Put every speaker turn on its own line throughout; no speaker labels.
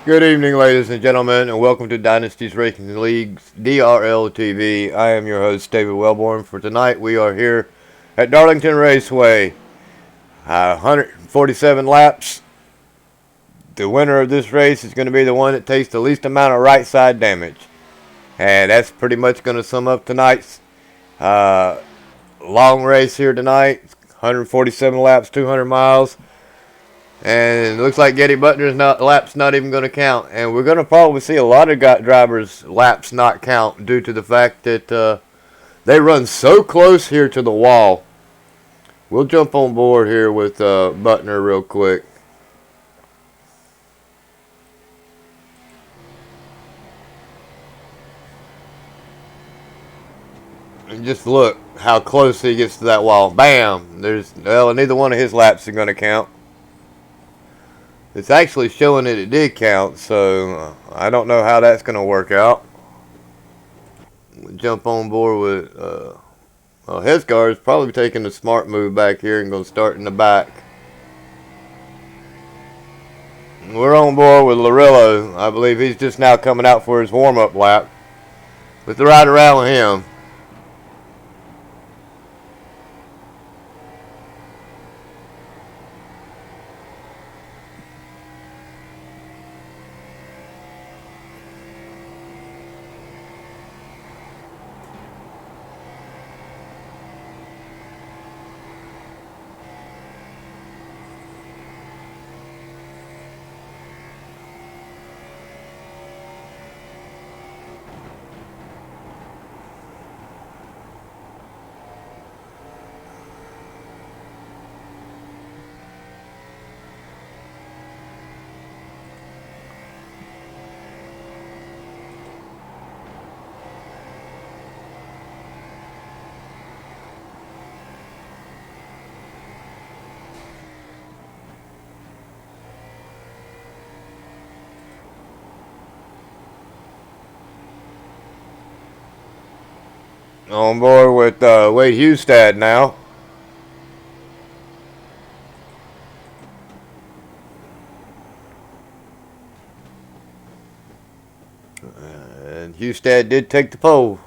Good evening, ladies and gentlemen, and welcome to Dynasty's Racing League's DRL TV. I am your host, David Wellborn. For tonight, we are here at Darlington Raceway. 147 laps. The winner of this race is going to be the one that takes the least amount of right side damage. And that's pretty much going to sum up tonight's long race here tonight. 147 laps, 200 miles. And it looks like Getty Butler's laps not even going to count. And we're going to probably see a lot of drivers' laps not count due to the fact that they run so close here to the wall. We'll jump on board here with Butner real quick. And just look how close he gets to that wall. Bam! Neither one of his laps are going to count. It's actually showing that it did count, so I don't know how that's going to work out. We'll jump on board with Hesgar is probably taking the smart move back here and going to start in the back. We're on board with Larillo. I believe he's just now coming out for his warm-up lap. Let's ride around with him. On board with Wade Hustad now. And Hustad did take the pole.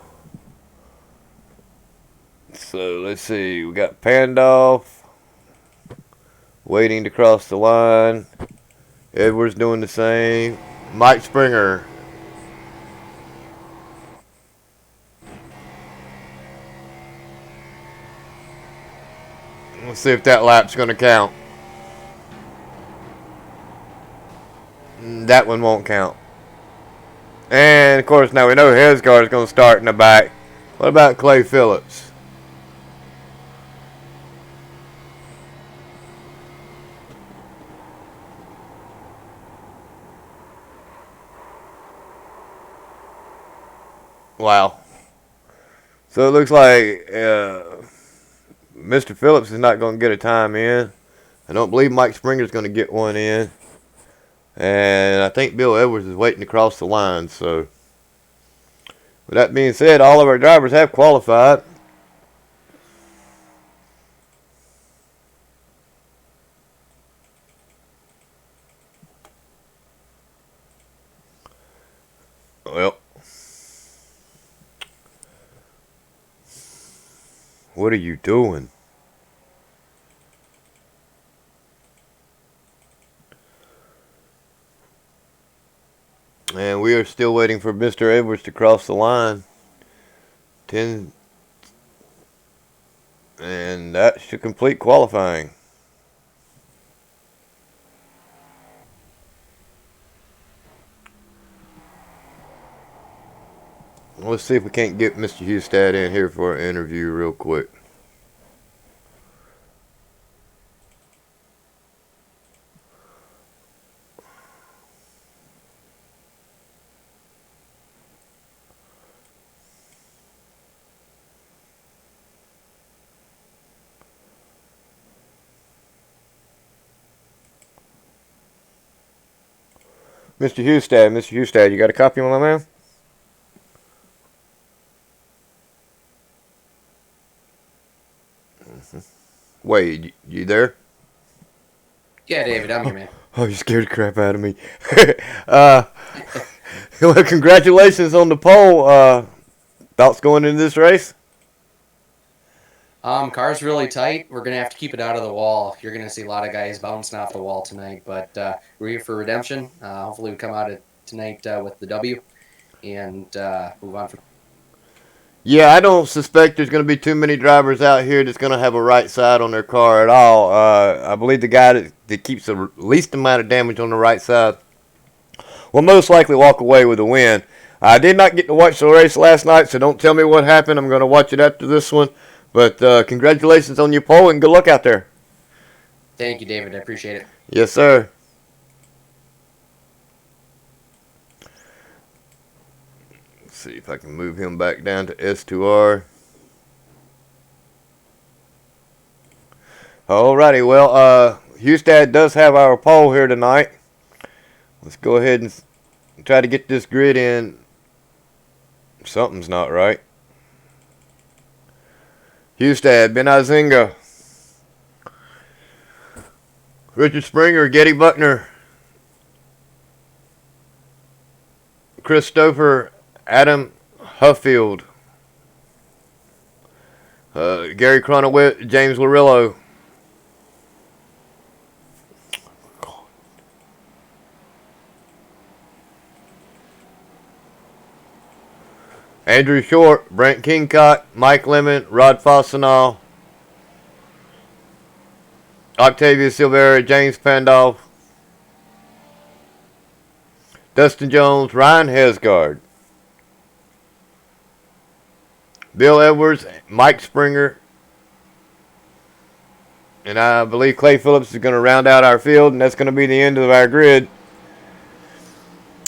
So let's see. We got Pandolf waiting to cross the line. Edwards doing the same. Mike Springer. Let's see if that lap's going to count. That one won't count. And, of course, now we know Hesgar is going to start in the back. What about Clay Phillips? Wow. So it looks like Mr. Phillips is not going to get a time in. I don't believe Mike Springer is going to get one in. And I think Bill Edwards is waiting to cross the line. So, with that being said, all of our drivers have qualified. Well, what are you doing? And we are still waiting for Mr. Edwards to cross the line. 10. And that should complete qualifying. Let's see if we can't get Mr. Hustad in here for an interview real quick. Mr. Hustad, you got a copy, my man? Wade, you there?
Yeah, David, I'm here, man.
Oh, you scared the crap out of me. Well, congratulations on the pole. Thoughts going into this race?
Car's really tight. We're going to have to keep it out of the wall. You're going to see a lot of guys bouncing off the wall tonight, but we're here for redemption. Hopefully we come out of tonight with the W and move on from.
Yeah, I don't suspect there's going to be too many drivers out here that's going to have a right side on their car at all. I believe the guy that keeps the least amount of damage on the right side will most likely walk away with a win. I did not get to watch the race last night, so don't tell me what happened. I'm going to watch it after this one. But congratulations on your pole and good luck out there.
Thank you, David. I appreciate it.
Yes, sir. Let's see if I can move him back down to S2R. Alrighty, well, Hustad does have our pole here tonight. Let's go ahead and try to get this grid in. Something's not right. Hustad, Ben Izinga, Richard Springer, Getty Buckner, Christopher, Adam Huffield, Gary Cronowit, James Larillo, Andrew Short, Brent Kingcott, Mike Lemon, Rod Fossenall, Octavia Silvera, James Pandolf, Dustin Jones, Ryan Hesgard, Bill Edwards, Mike Springer, and I believe Clay Phillips is going to round out our field, and that's going to be the end of our grid.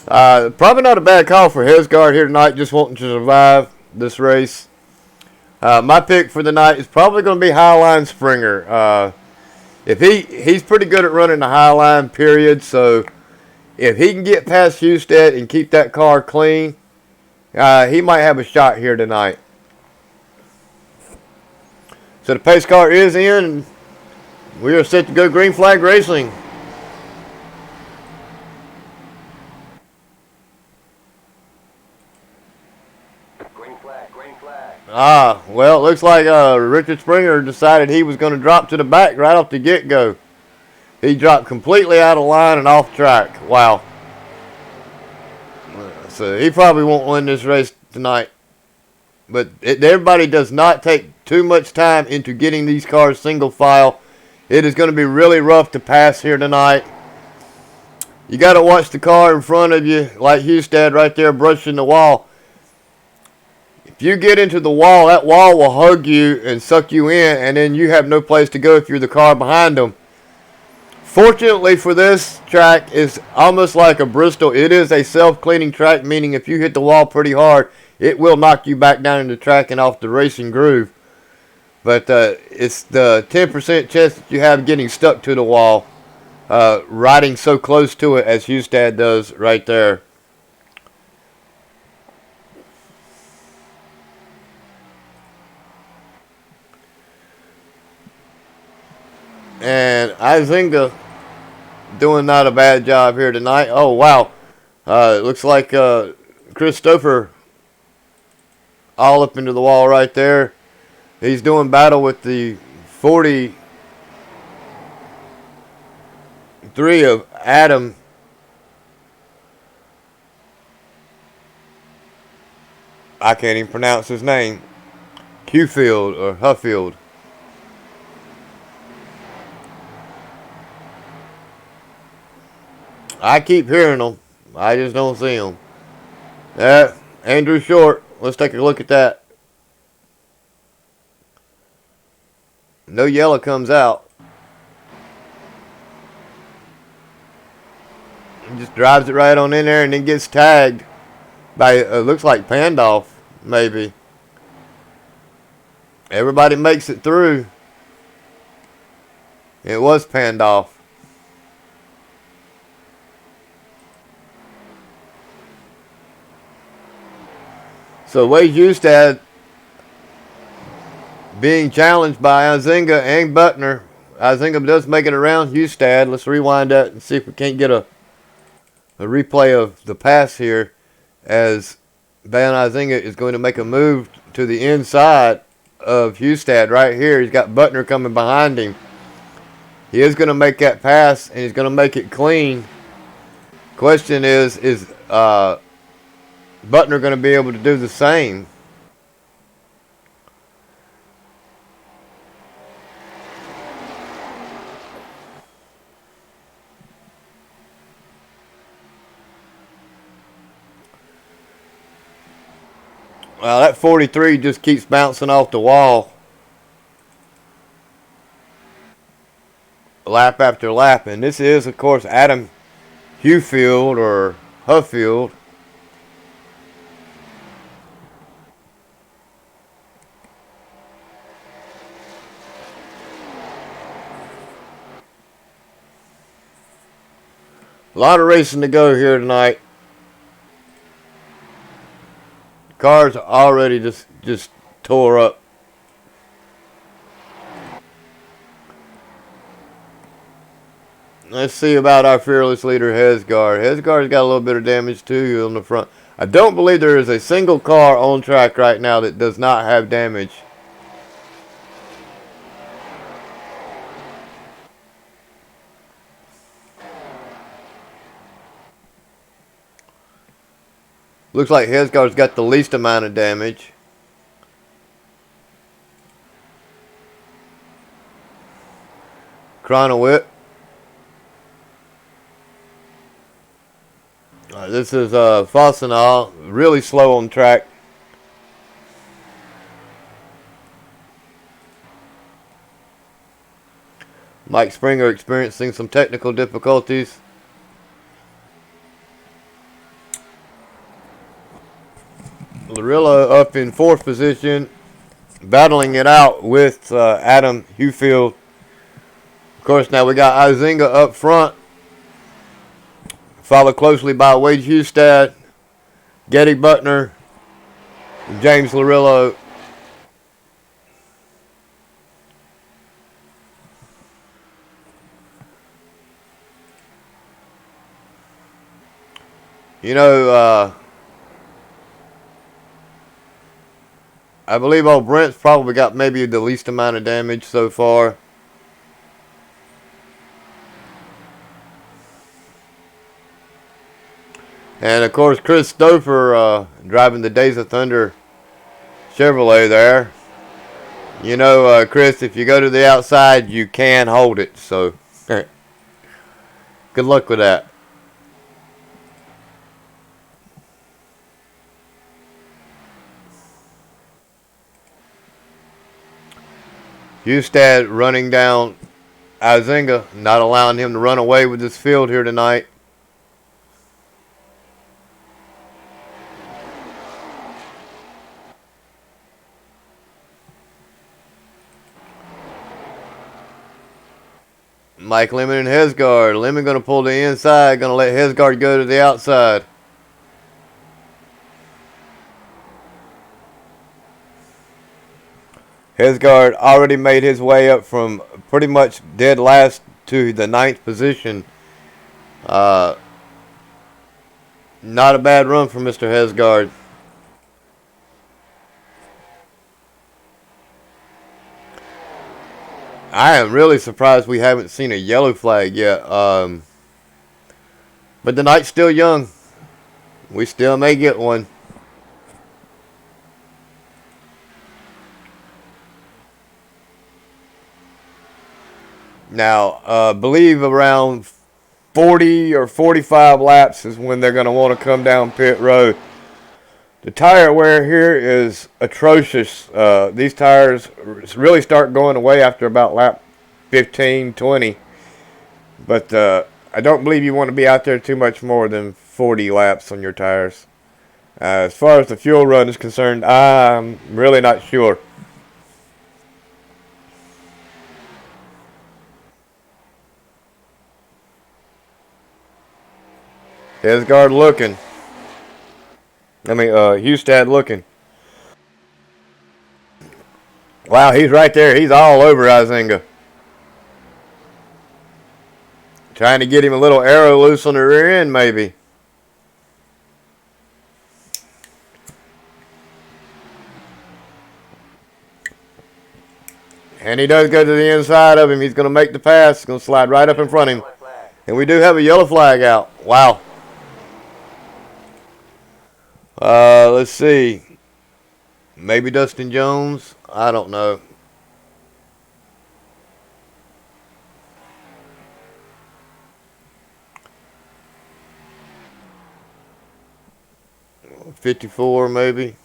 Probably not a bad call for Hesgard here tonight, just wanting to survive this race. My pick for the night is probably going to be Highline Springer. If he's pretty good at running the Highline, period. So if he can get past Hustad and keep that car clean, he might have a shot here tonight. So the pace car is in, and we are set to go green flag racing. Well, it looks like Richard Springer decided he was going to drop to the back right off the get-go. He dropped completely out of line and off track. Wow. So he probably won't win this race tonight. But everybody does not take too much time into getting these cars single file. It is going to be really rough to pass here tonight. You got to watch the car in front of you, like Hustad right there brushing the wall. If you get into the wall, that wall will hug you and suck you in, and then you have no place to go if you're the car behind them. Fortunately for this track, it's almost like a Bristol. It is a self-cleaning track, meaning if you hit the wall pretty hard, it will knock you back down in the track and off the racing groove. But it's the 10% chance that you have getting stuck to the wall, riding so close to it as Hustad does right there. And Izinga doing not a bad job here tonight. Oh, wow. It looks like Christopher all up into the wall right there. He's doing battle with the 43 of Adam. I can't even pronounce his name. Qfield or Huffield. I keep hearing them. I just don't see them. Andrew Short. Let's take a look at that. No yellow comes out. He just drives it right on in there and then gets tagged by, looks like Pandolf, maybe. Everybody makes it through. It was Pandolf. So Wade Hustad being challenged by Izinga and Buckner. Izinga does make it around Hustad. Let's rewind that and see if we can't get a replay of the pass here, as Van Izinga is going to make a move to the inside of Hustad right here. He's got Butner coming behind him. He is going to make that pass, and he's going to make it clean. Question is Butner going to be able to do the same? Well, that 43 just keeps bouncing off the wall. Lap after lap. And this is, of course, Adam Huffield or Huffield. A lot of racing to go here tonight. Cars are already just tore up. Let's see about our fearless leader, Hesgard. Hesgard's got a little bit of damage too on the front. I don't believe there is a single car on track right now that does not have damage. Looks like Hesgard's got the least amount of damage. Chronowit. This is Fossenal, really slow on track. Mike Springer experiencing some technical difficulties. Larilla up in 4th position, battling it out with Adam Huffield. Of course, now we got Izinga up front, followed closely by Wade Hustad, Getty Butner, and James Larillo. You know, I believe old Brent's probably got maybe the least amount of damage so far. And of course, Chris Stouffer driving the Days of Thunder Chevrolet there. You know, Chris, if you go to the outside, you can hold it. So, good luck with that. Hustad running down Izinga, not allowing him to run away with this field here tonight. Mike Lemon and Hesgard. Lemon going to pull the inside, going to let Hesgard go to the outside. Hesgard already made his way up from pretty much dead last to the 9th position. Not a bad run for Mr. Hesgard. I am really surprised we haven't seen a yellow flag yet. But the night's still young. We still may get one. Now, I believe around 40 or 45 laps is when they're going to want to come down pit road. The tire wear here is atrocious. These tires really start going away after about lap 15, 20. But I don't believe you want to be out there too much more than 40 laps on your tires. As far as the fuel run is concerned, I'm really not sure. Hesgard looking. Hustad looking. Wow, he's right there. He's all over Izinga. Trying to get him a little arrow loose on the rear end, maybe. And he does go to the inside of him. He's going to make the pass. He's going to slide right up in front of him. And we do have a yellow flag out. Wow. Let's see. Maybe Dustin Jones. I don't know. '54 maybe.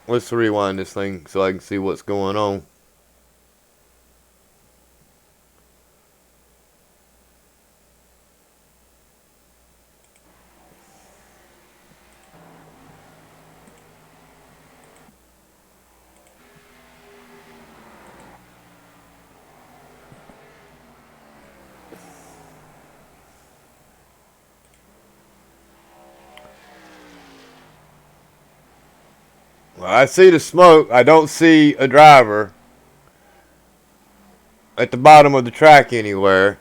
Let's rewind this thing so I can see what's going on. Well, I see the smoke. I don't see a driver at the bottom of the track anywhere.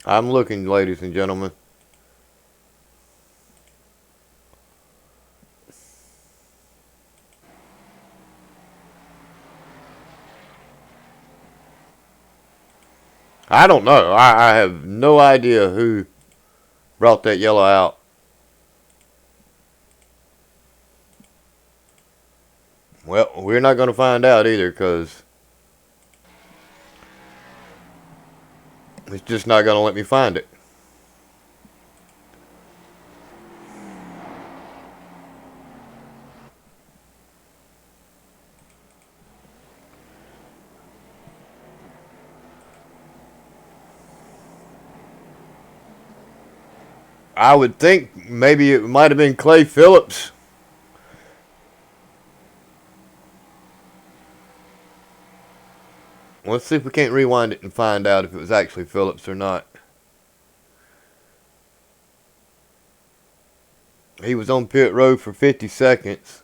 I'm looking, ladies and gentlemen. I don't know. I have no idea who brought that yellow out. Well, we're not going to find out either because it's just not going to let me find it. I would think maybe it might have been Clay Phillips. Let's see if we can't rewind it and find out if it was actually Phillips or not. He was on pit road for 50 seconds.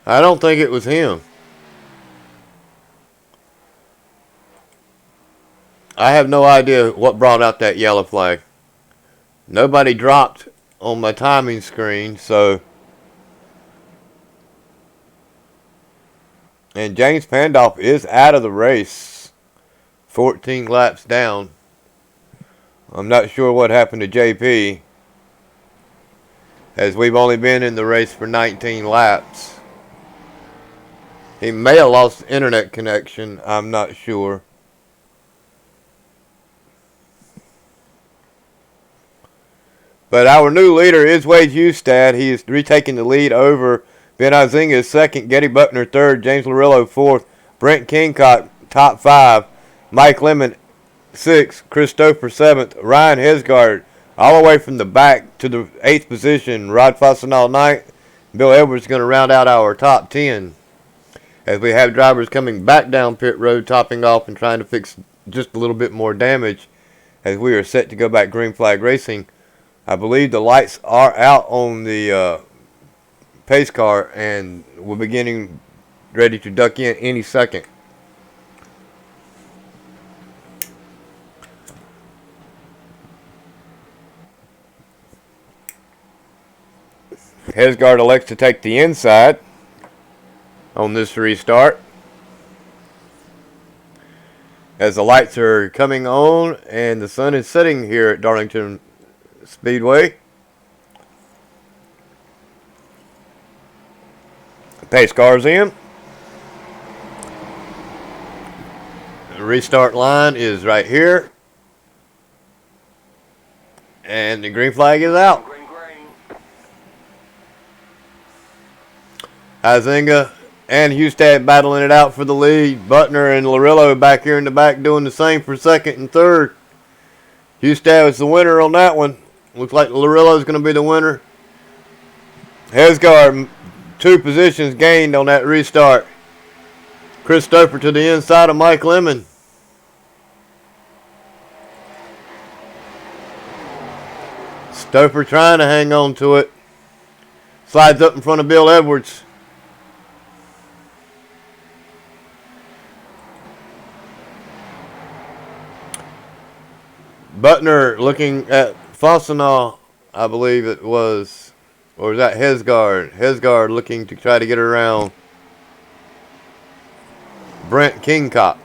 I don't think it was him. I have no idea what brought out that yellow flag. Nobody dropped on my timing screen, so. And James Pandolf is out of the race. 14 laps down. I'm not sure what happened to JP, as we've only been in the race for 19 laps. He may have lost internet connection. I'm not sure. But our new leader is Wade Hustad. He is retaking the lead over Ben Izinga second, Getty Buckner third, James Larillo fourth, Brent Kingcock top five, Mike Lemon sixth, Christopher seventh, Ryan Hesgard all the way from the back to the 8th position, Rod Fasanal ninth. Bill Edwards is going to round out our top 10 as we have drivers coming back down pit road, topping off and trying to fix just a little bit more damage as we are set to go back green flag racing. I believe the lights are out on the pace car and we're beginning ready to duck in any second. Hesgard elects to take the inside on this restart as the lights are coming on and the sun is setting here at Darlington Speedway. Pace car's in. The restart line is right here. And the green flag is out. Huizinga and Hustad battling it out for the lead. Butner and Larillo back here in the back doing the same for second and third. Hustad was the winner on that one. Looks like Larillo is going to be the winner. Hesgard, 2 positions gained on that restart. Chris Stoper to the inside of Mike Lemon. Stoper trying to hang on to it. Slides up in front of Bill Edwards. Butner looking at Fossenau, I believe it was. Or was that Hesgard? Hesgard looking to try to get around Brent Kingcock.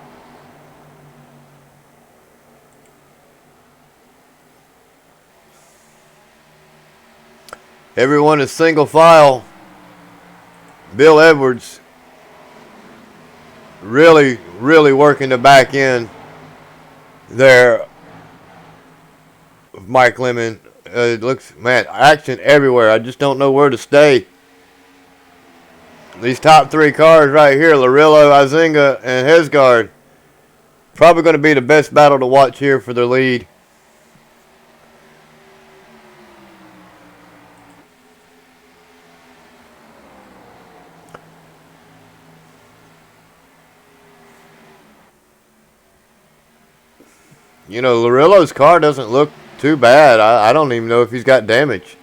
Everyone is single file. Bill Edwards really working the back end there. Mike Lemon. It looks, man, action everywhere. I just don't know where to stay. These top 3 cars right here, Larillo, Huizinga, and Hesgard, probably going to be the best battle to watch here for the lead. You know, Larillo's car doesn't look too bad. I don't even know if he's got damage.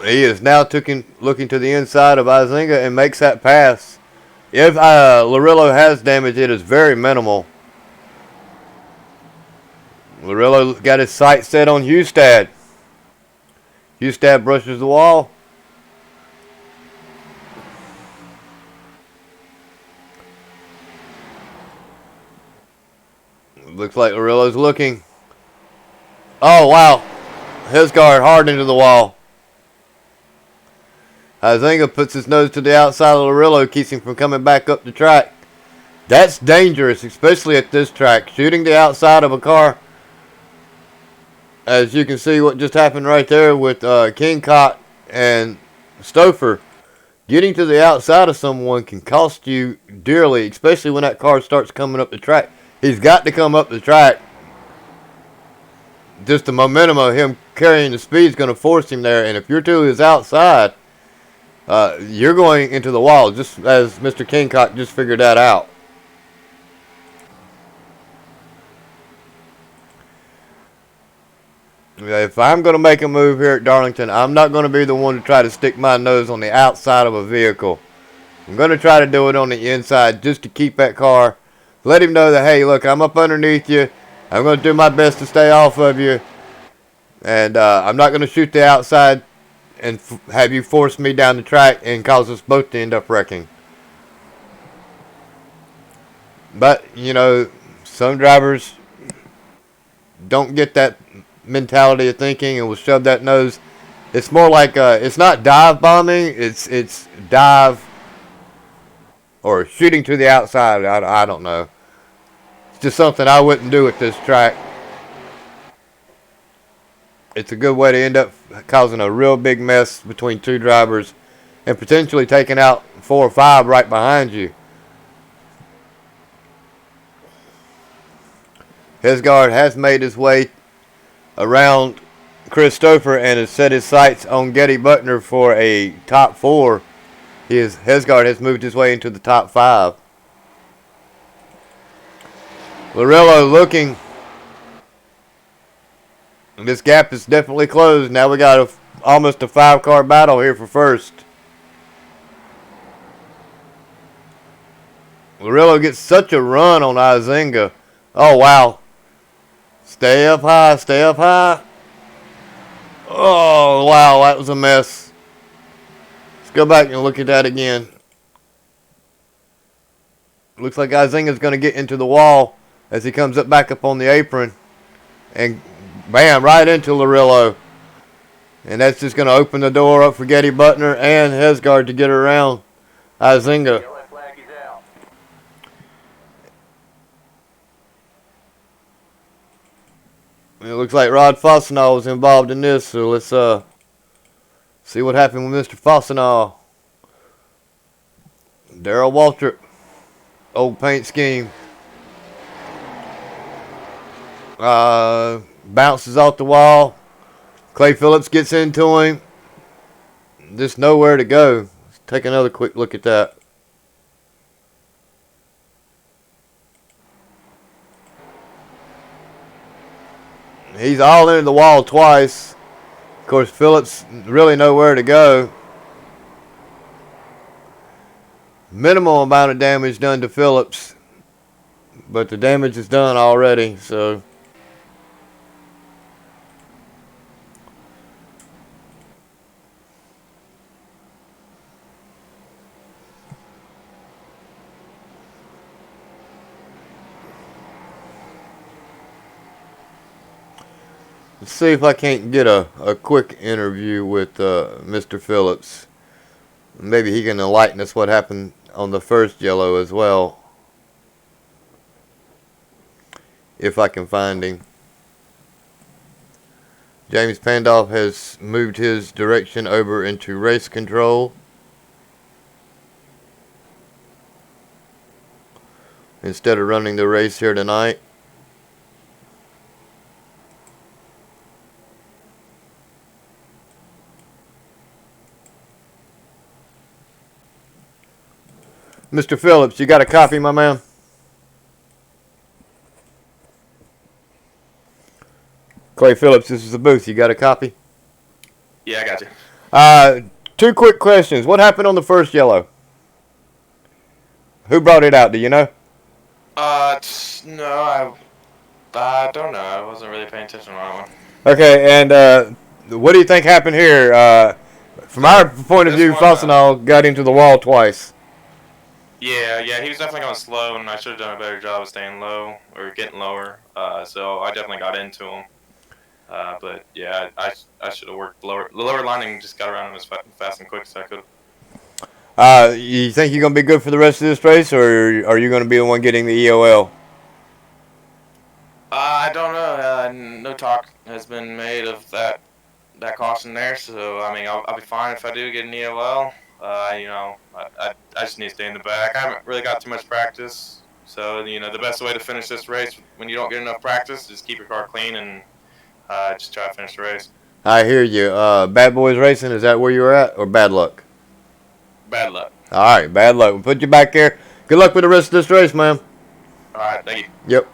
He is now looking to the inside of Huizinga and makes that pass. If Larillo has damage, it is very minimal. Larillo got his sight set on Hustad. Hustad brushes the wall. Looks like Larillo's looking. Oh, wow. Hesgard hard into the wall. Huizinga puts his nose to the outside of Larillo, keeps him from coming back up the track. That's dangerous, especially at this track. Shooting the outside of a car. As you can see what just happened right there with Kingcock and Stouffer. Getting to the outside of someone can cost you dearly, especially when that car starts coming up the track. He's got to come up the track. Just the momentum of him carrying the speed is going to force him there. And if you're to his outside, you're going into the wall, just as Mr. Kingcock just figured that out. If I'm going to make a move here at Darlington, I'm not going to be the one to try to stick my nose on the outside of a vehicle. I'm going to try to do it on the inside just to keep that car. Let him know that, hey, look, I'm up underneath you. I'm going to do my best to stay off of you. And I'm not going to shoot the outside and have you force me down the track and cause us both to end up wrecking. But, you know, some drivers don't get that mentality of thinking and will shove that nose. It's more like, it's not dive bombing. It's dive or shooting to the outside. I don't know. It's just something I wouldn't do at this track. It's a good way to end up causing a real big mess between 2 drivers and potentially taking out 4 or 5 right behind you. Hesgard has made his way around Chris Stouffer and has set his sights on Getty Butner for a top 4. Hesgard has moved his way into the top 5. Larillo looking. This gap is definitely closed. Now we got almost a 5-car battle here for first. Larillo gets such a run on Huizinga. Oh, wow. Stay up high, stay up high. Oh, wow, that was a mess. Let's go back and look at that again. Looks like Huizinga's going to get into the wall as he comes back up on the apron. And bam, right into Larillo. And that's just going to open the door up for Getty Butner and Hesgard to get around Izinga. It looks like Rod Fossenall was involved in this, so let's see what happened with Mr. Fossenall. Darrell Waltrip, old paint scheme. Bounces off the wall. Clay Phillips gets into him. Just nowhere to go. Let's take another quick look at that. He's all into the wall twice. Of course, Phillips really nowhere to go. Minimal amount of damage done to Phillips, but the damage is done already, so. Let's see if I can't get a quick interview with Mr. Phillips. Maybe he can enlighten us what happened on the first yellow as well. If I can find him. James Pandolf has moved his direction over into race control. Instead of running the race here tonight. Mr. Phillips, you got a copy, my man? Clay Phillips, this is the booth. You got a copy?
Yeah, I got you.
2 quick questions. What happened on the first yellow? Who brought it out? Do you know?
No, I don't know. I wasn't really paying attention on that one.
Okay, and what do you think happened here? From our point of view, Fossenall got into the wall twice.
Yeah, he was definitely going slow, and I should have done a better job of staying low or getting lower. So I definitely got into him. But yeah, I should have worked lower. The lower lining just got around him as fast and quick as I could.
You think you're going to be good for the rest of this race, or are you going to be the one getting the EOL?
I don't know. No talk has been made of that caution there. So I mean, I'll be fine if I do get an EOL. I just need to stay in the back. I haven't really got too much practice. So the best way to finish this race when you don't get enough practice is keep your car clean and just try to finish the race.
I hear you. Bad Boys Racing, is that where you were at, or Bad Luck?
Bad luck.
All right, bad luck. We'll put you back there. Good luck with the rest of this race, man.
All right, thank you.
Yep.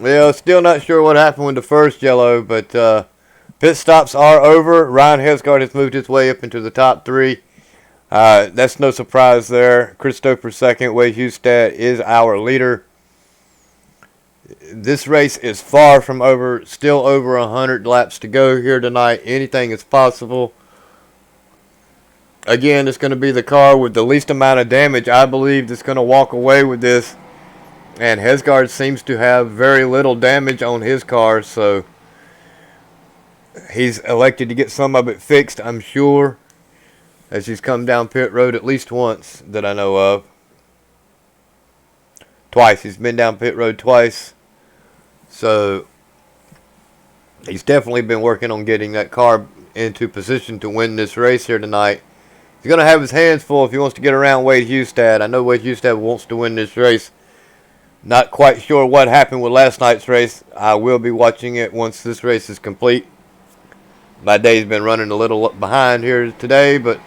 Well, still not sure what happened with the first yellow, but pit stops are over. Ryan Hesgard has moved his way up into the top 3. That's no surprise there. Christopher second. Wade Hustad is our leader. This race is far from over. Still over 100 laps to go here tonight. Anything is possible. Again, it's going to be the car with the least amount of damage, I believe, that's going to walk away with this. And Hesgard seems to have very little damage on his car, so he's elected to get some of it fixed, I'm sure, as he's come down pit road at least once that I know of. Twice. He's been down pit road twice. So he's definitely been working on getting that car into position to win this race here tonight. He's going to have his hands full if he wants to get around Wade Hustad. I know Wade Hustad wants to win this race. Not quite sure what happened with last night's race. I will be watching it once this race is complete. My day's been running a little behind here today, but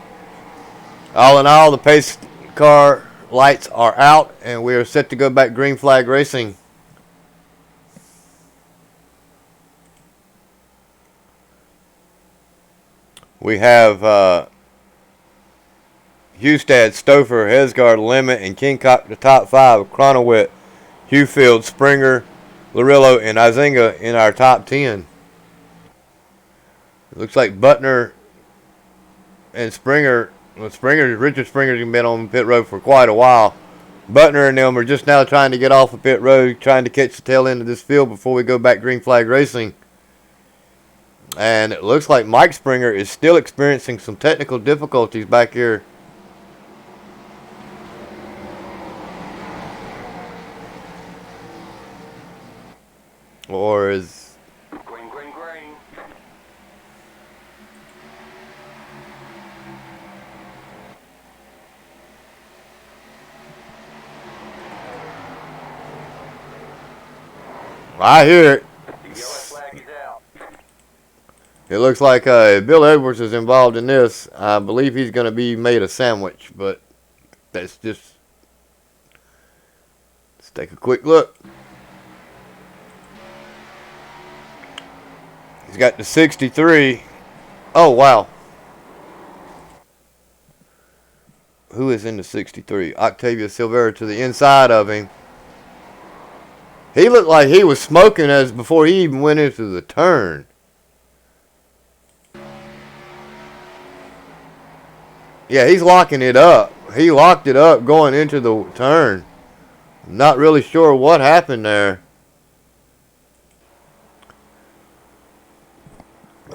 all in all, the pace car lights are out, and we are set to go back green flag racing. We have Hustad, Stouffer, Hesgard, Limit, and Kingcock the top 5. Cronowit, Hewfield, Springer, Larillo, and Izinga in our top 10. It looks like Butner and Springer Well, Richard Springer's been on pit road for quite a while. Butner and them are just now trying to get off of pit road, trying to catch the tail end of this field before we go back green flag racing. And it looks like Mike Springer is still experiencing some technical difficulties back here. Or is...
Green, green, green.
I hear it.
The yellow flag is out.
It looks like Bill Edwards is involved in this. I believe he's going to be made a sandwich, but that's just... Let's take a quick look. He's got the 63. Oh, wow. Who is in the 63? Octavio Silvera to the inside of him. He looked like he was smoking as before he even went into the turn. Yeah, he's locking it up. He locked it up going into the turn. Not really sure what happened there.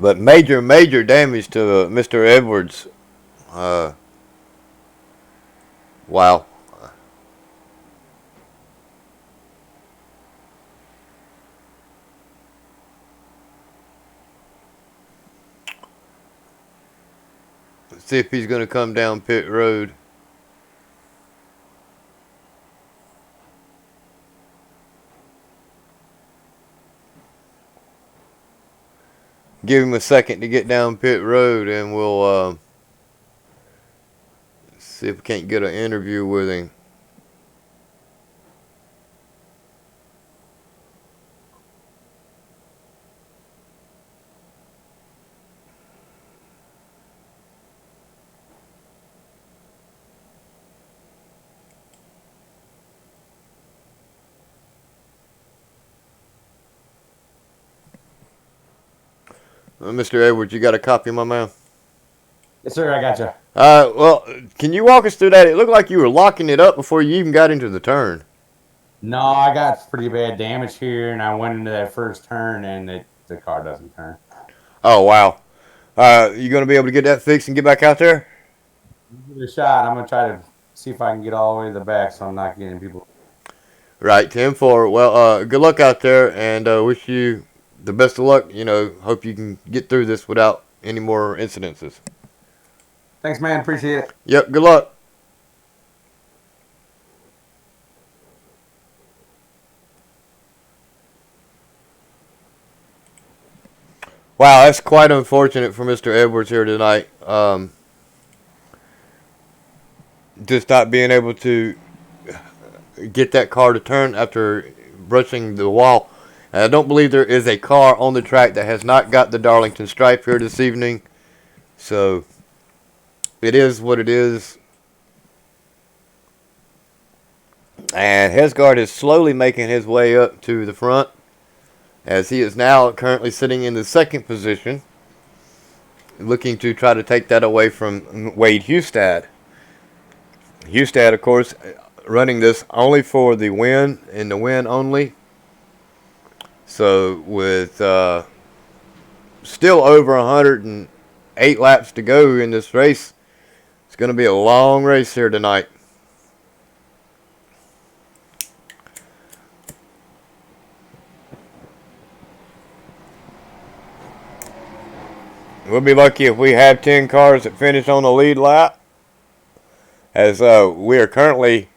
But major damage to Mr. Edwards. Wow. Let's see if he's going to come down pit road. Give him a second to get down pit road, and we'll see if we can't get an interview with him. Mr. Edwards, you got a copy, my man?
Yes, sir, I got you.
Well, can you walk us through that? It looked like you were locking it up before you even got into the turn.
No, I got pretty bad damage here, and I went into that first turn, and the car doesn't turn.
Oh, wow. You going to be able to get that fixed and get back out there?
Give it a shot. I'm going to try to see if I can get all the way to the back so I'm not getting people.
Right, 10-4. Well, good luck out there, and wish you the best of luck. You know, hope you can get through this without any more incidences.
Thanks, man. Appreciate it.
Yep, good luck. Wow, that's quite unfortunate for Mr. Edwards here tonight. Just not being able to get that car to turn after brushing the wall. And I don't believe there is a car on the track that has not got the Darlington stripe here this evening. So it is what it is. And Hesgard is slowly making his way up to the front, as he is now currently sitting in the second position, looking to try to take that away from Wade Hustad. Hustad, of course, running this only for the win, and the win only. So with still over 108 laps to go in this race, it's going to be a long race here tonight. We'll be lucky if we have 10 cars that finish on the lead lap, as we are currently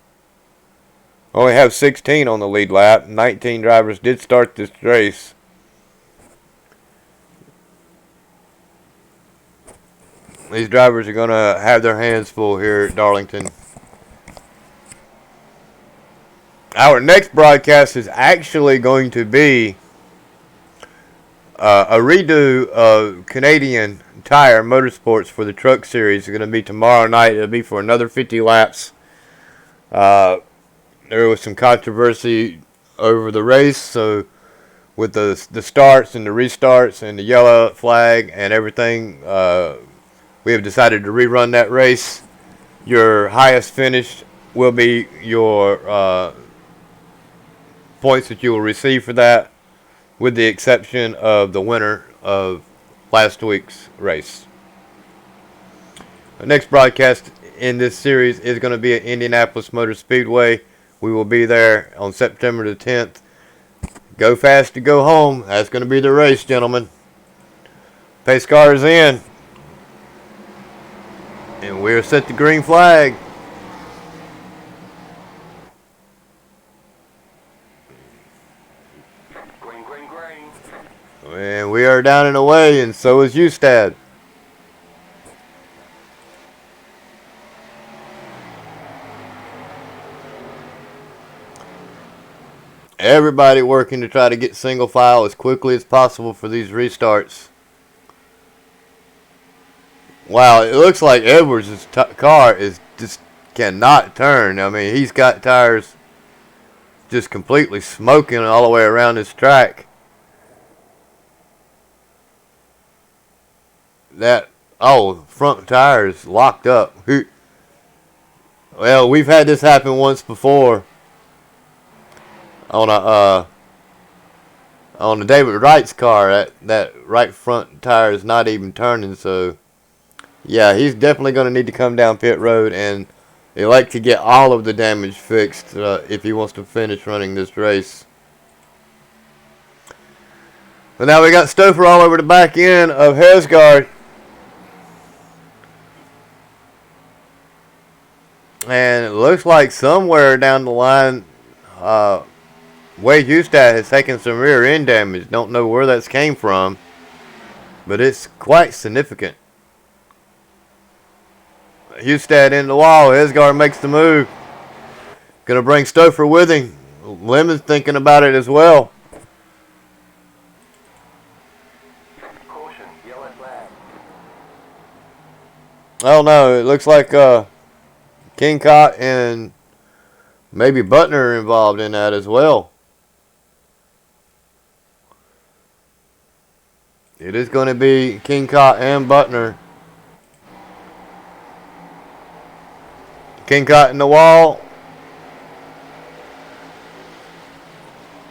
only have 16 on the lead lap. 19 drivers did start this race. These drivers are going to have their hands full here at Darlington. Our next broadcast is actually going to be a redo of Canadian Tire Motorsports for the Truck Series. It's going to be tomorrow night. It'll be for another 50 laps. There was some controversy over the race, so with the starts and the restarts and the yellow flag and everything, we have decided to rerun that race. Your highest finish will be your points that you will receive for that, with the exception of the winner of last week's race. The next broadcast in this series is going to be at Indianapolis Motor Speedway. We will be there on September the 10th. Go fast to go home. That's going to be the race, gentlemen. Pace car is in. And we're set the green flag.
Green, green, green.
And we are down and away, and so is Ustad. Everybody working to try to get single file as quickly as possible for these restarts. Wow, it looks like Edwards' car is just cannot turn. I mean, he's got tires just completely smoking all the way around this track. Front tires locked up. Well, we've had this happen once before on a David Wright's car. That right front tire is not even turning, so yeah, he's definitely going to need to come down pit road and elect to get all of the damage fixed if he wants to finish running this race. But now we got Stouffer all over the back end of Hesgard. And it looks like somewhere down the line, Wade Hustad has taken some rear end damage. Don't know where that's came from, but it's quite significant. Hustad in the wall. Hesgard makes the move. Gonna bring Stouffer with him. Lemon's thinking about it as well.
Caution, yellow flag.
Oh no, it looks like King Cott and maybe Butner are involved in that as well. It is going to be King Cott and Butner. King Cott in the wall.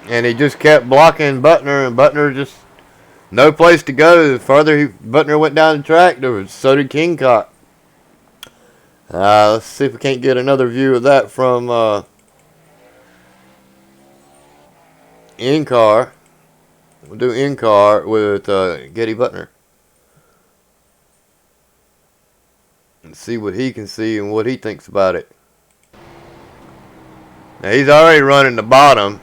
And he just kept blocking Butner, and Butner just no place to go. The further Butner went down the track, so did King Cott. Let's see if we can't get another view of that from in-car. We'll do in-car with Getty Butner. And see what he can see and what he thinks about it. Now he's already running the bottom.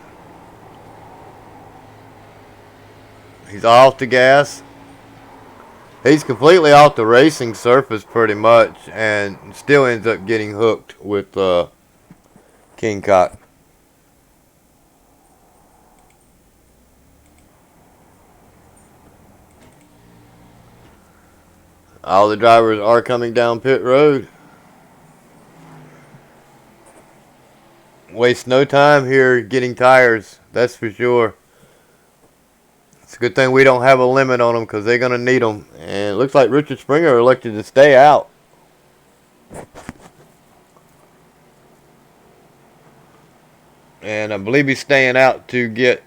He's off the gas. He's completely off the racing surface pretty much, and still ends up getting hooked with King Cott. All the drivers are coming down pit road. Waste no time here getting tires, that's for sure. It's a good thing we don't have a limit on them because they're going to need them. And it looks like Richard Springer elected to stay out. And I believe he's staying out to get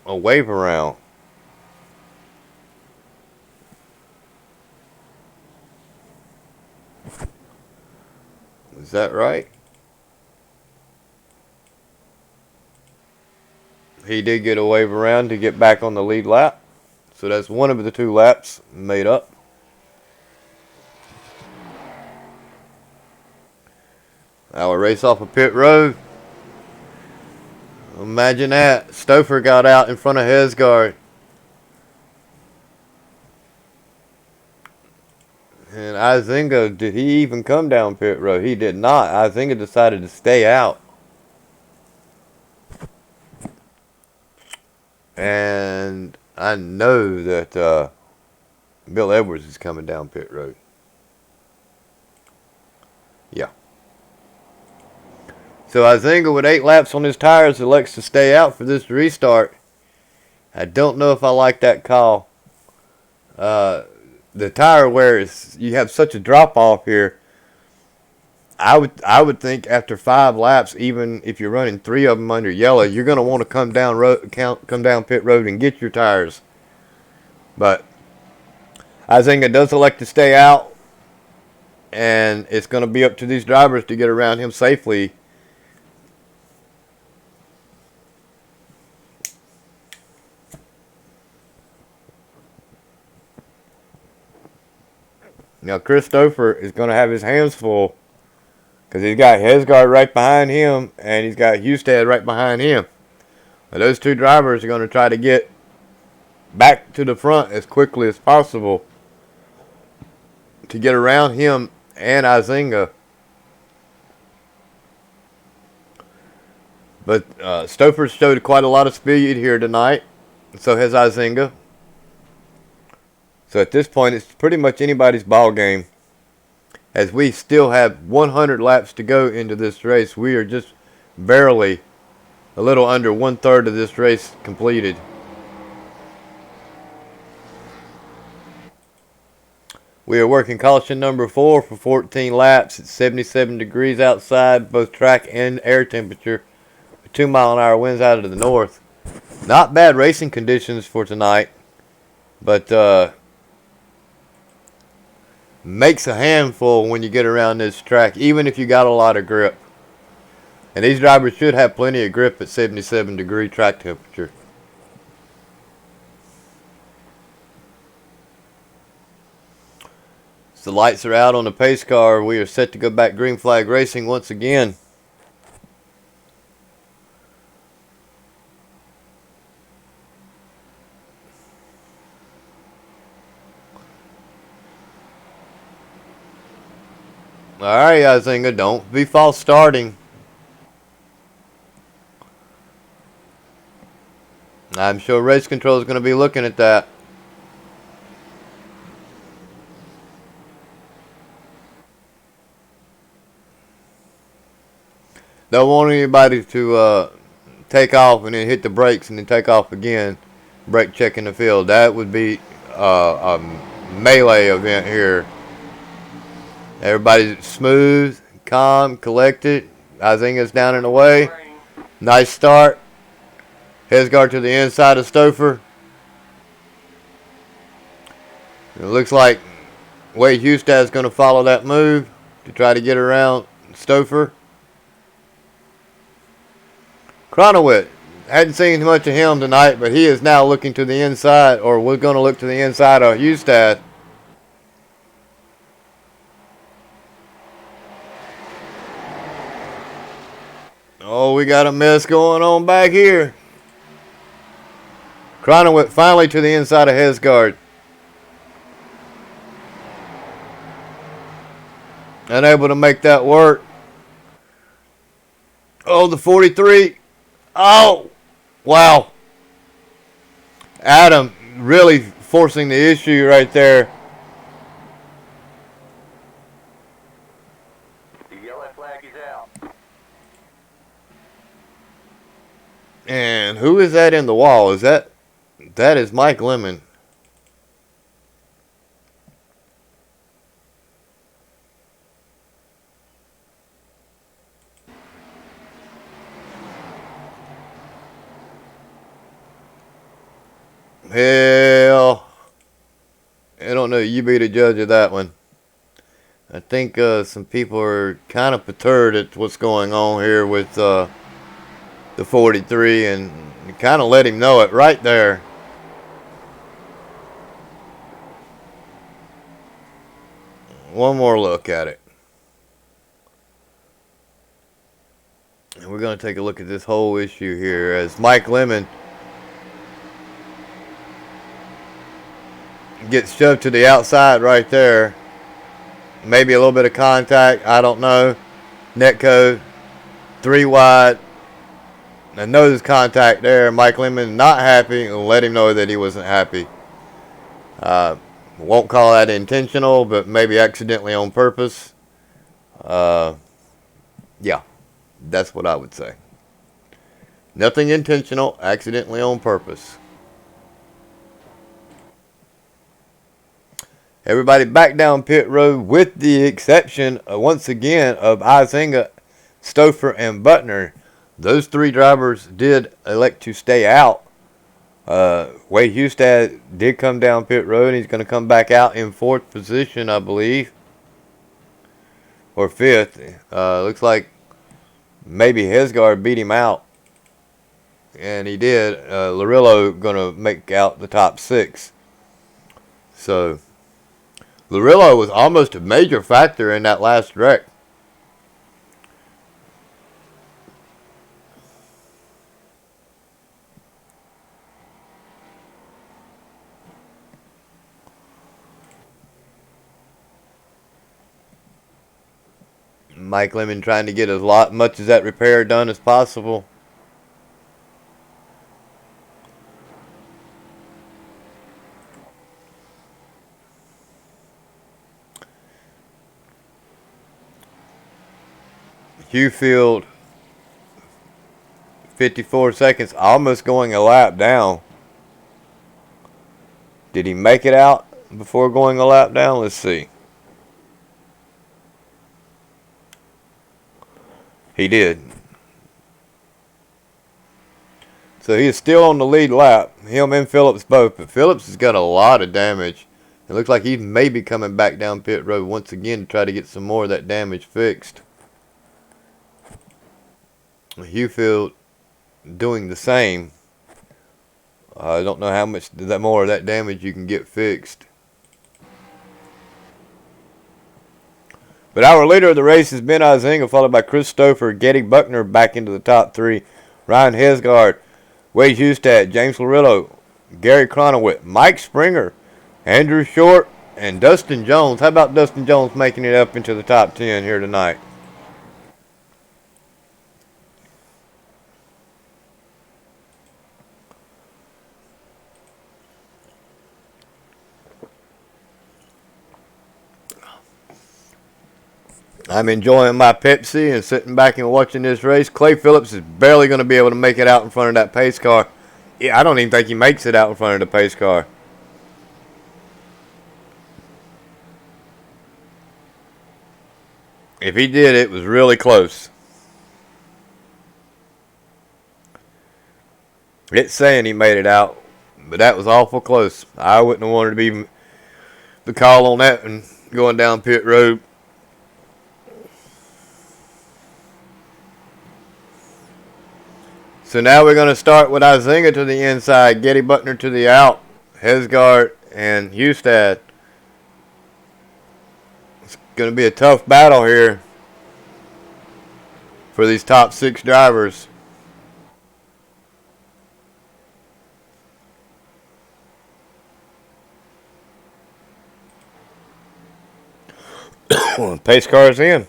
a wave around. Is that right? He did get a wave around to get back on the lead lap. So that's one of the two laps made up. Our race off of pit road. Imagine that. Stouffer got out in front of Hesgard. And Izinga, did he even come down pit road? He did not. Izinga decided to stay out. And I know that Bill Edwards is coming down pit road. Yeah. So Izinga with 8 laps on his tires elects to stay out for this restart. I don't know if I like that call. the tire wear is, you have such a drop off here. I would think after 5 laps, even if you're running 3 of them under yellow, you're going to want to come down pit road and get your tires. But Izinga does elect to stay out, and it's going to be up to these drivers to get around him safely. Now, Christopher is going to have his hands full because he's got Hesgard right behind him and he's got Hustad right behind him. Now, those 2 drivers are going to try to get back to the front as quickly as possible to get around him and Izinga. But Stouffer showed quite a lot of speed here tonight. So has Izinga. So at this point, it's pretty much anybody's ball game. As we still have 100 laps to go into this race, we are just barely a little under 1/3 of this race completed. We are working caution number 4 for 14 laps. It's 77 degrees outside, both track and air temperature. 2-mile-an-hour winds out of the north. Not bad racing conditions for tonight, but makes a handful when you get around this track, even if you got a lot of grip. And these drivers should have plenty of grip at 77 degree track temperature. So the lights are out on the pace car. We are set to go back green flag racing once again. Alright, Izinga, don't be false starting. I'm sure race control is going to be looking at that. Don't want anybody to take off and then hit the brakes and then take off again. Brake check in the field. That would be a melee event here. Everybody's smooth, calm, collected. Izinga's down and away. Nice start. Hesgard to the inside of Stouffer. It looks like Wade Hustad's going to follow that move to try to get around Stouffer. Cronowit, hadn't seen much of him tonight, but he is now looking to the inside, or we're going to look to the inside of Hustad. Oh, we got a mess going on back here. Cronowit finally to the inside of Hesgard. Unable to make that work. Oh, the 43. Oh, wow. Adam really forcing the issue right there.
The yellow flag is out.
And who is that in the wall? Is that is Mike Lemon. Hell, I don't know. You be the judge of that one. I think some people are kind of perturbed at what's going on here with the 43, and kind of let him know it right there. One more look at it. And we're going to take a look at this whole issue here as Mike Lemon gets shoved to the outside right there. Maybe a little bit of contact. I don't know. Netco 3 wide. I know there's contact there. Mike Lemon not happy. And let him know that he wasn't happy. Won't call that intentional, but maybe accidentally on purpose. Yeah, that's what I would say. Nothing intentional, accidentally on purpose. Everybody back down pit road with the exception, once again, of Izinga, Stouffer, and Butner. Those 3 drivers did elect to stay out. Wade Hustad did come down pit road. He's going to come back out in 4th position, I believe. Or 5th. Looks like maybe Hesgard beat him out. And he did. Larillo going to make out the top 6. So, Larillo was almost a major factor in that last wreck. Mike Lemon trying to get as much of that repair done as possible. Hewfield, 54 seconds, almost going a lap down. Did he make it out before going a lap down? Let's see. He did. So he is still on the lead lap. Him and Phillips both. But Phillips has got a lot of damage. It looks like he may be coming back down pit road once again to try to get some more of that damage fixed. Hewfield doing the same. I don't know how much more of that damage you can get fixed. But our leader of the race is Ben Izinga, followed by Chris Stouffer, Getty Buckner back into the top 3. Ryan Hesgard, Wade Hustad, James Larillo, Gary Cronowit, Mike Springer, Andrew Short, and Dustin Jones. How about Dustin Jones making it up into the top 10 here tonight? I'm enjoying my Pepsi and sitting back and watching this race. Clay Phillips is barely going to be able to make it out in front of that pace car. I don't even think he makes it out in front of the pace car. If he did, it was really close. It's saying he made it out, but that was awful close. I wouldn't have wanted to be the call on that and going down pit road. So now we're going to start with Izinga to the inside, Getty Buckner to the out, Hesgard and Hustad. It's going to be a tough battle here for these top 6 drivers. Pace car's in.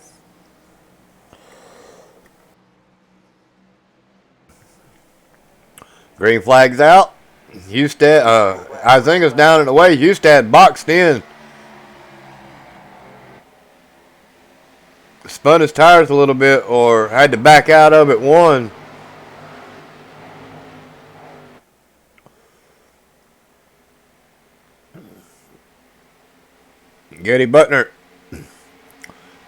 Green flag's out. Izinga's down and away. Hustad boxed in. Spun his tires a little bit or had to back out of it. One. Getty Buckner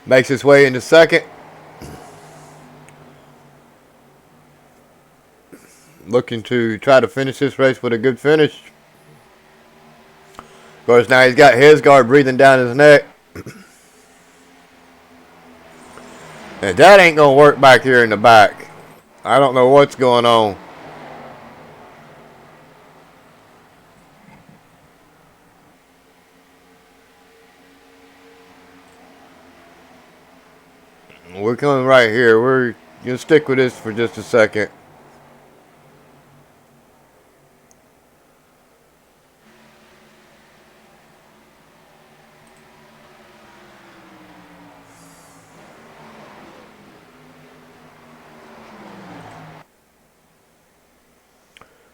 makes his way into second. Looking to try to finish this race with a good finish. Of course, now he's got Hesgard breathing down his neck. And that ain't going to work back here in the back. I don't know what's going on. We're coming right here. We're going to stick with this for just a second.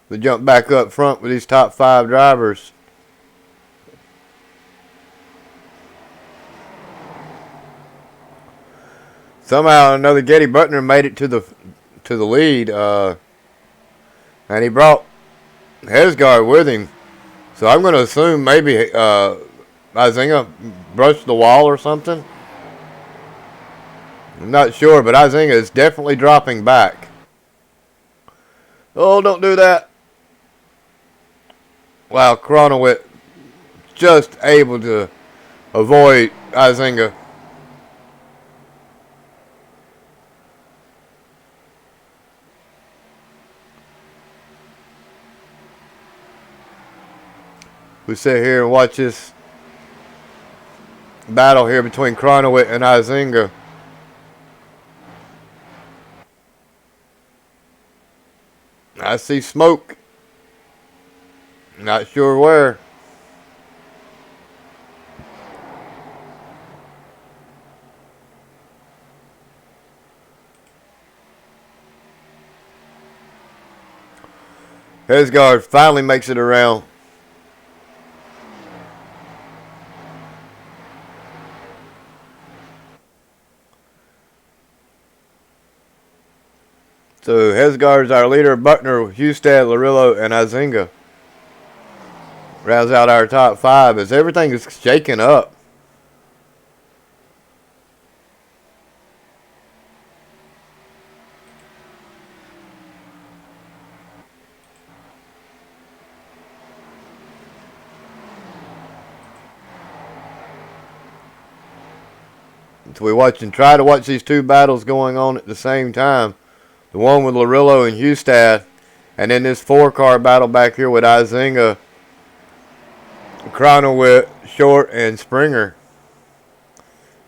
We jump back up front with these top 5 drivers. Somehow or another, Getty Buckner made it to the lead, and he brought Hesgard with him. So I'm going to assume maybe Izinga brushed the wall or something? I'm not sure, but Izinga is definitely dropping back. Oh, don't do that. Wow, Kronowit just able to avoid Izinga. We sit here and watch this battle here between Kronowit and Izinga. I see smoke. Not sure where. Hesgard finally makes it around. So Hesgard's our leader. Buckner, Hustad, Larillo, and Izinga rounds out our top 5 as everything is shaking up. So we try to watch these two battles going on at the same time. The one with Larillo and Hustad, and then this 4-car battle back here with Izinga, Kronowit, Short, and Springer.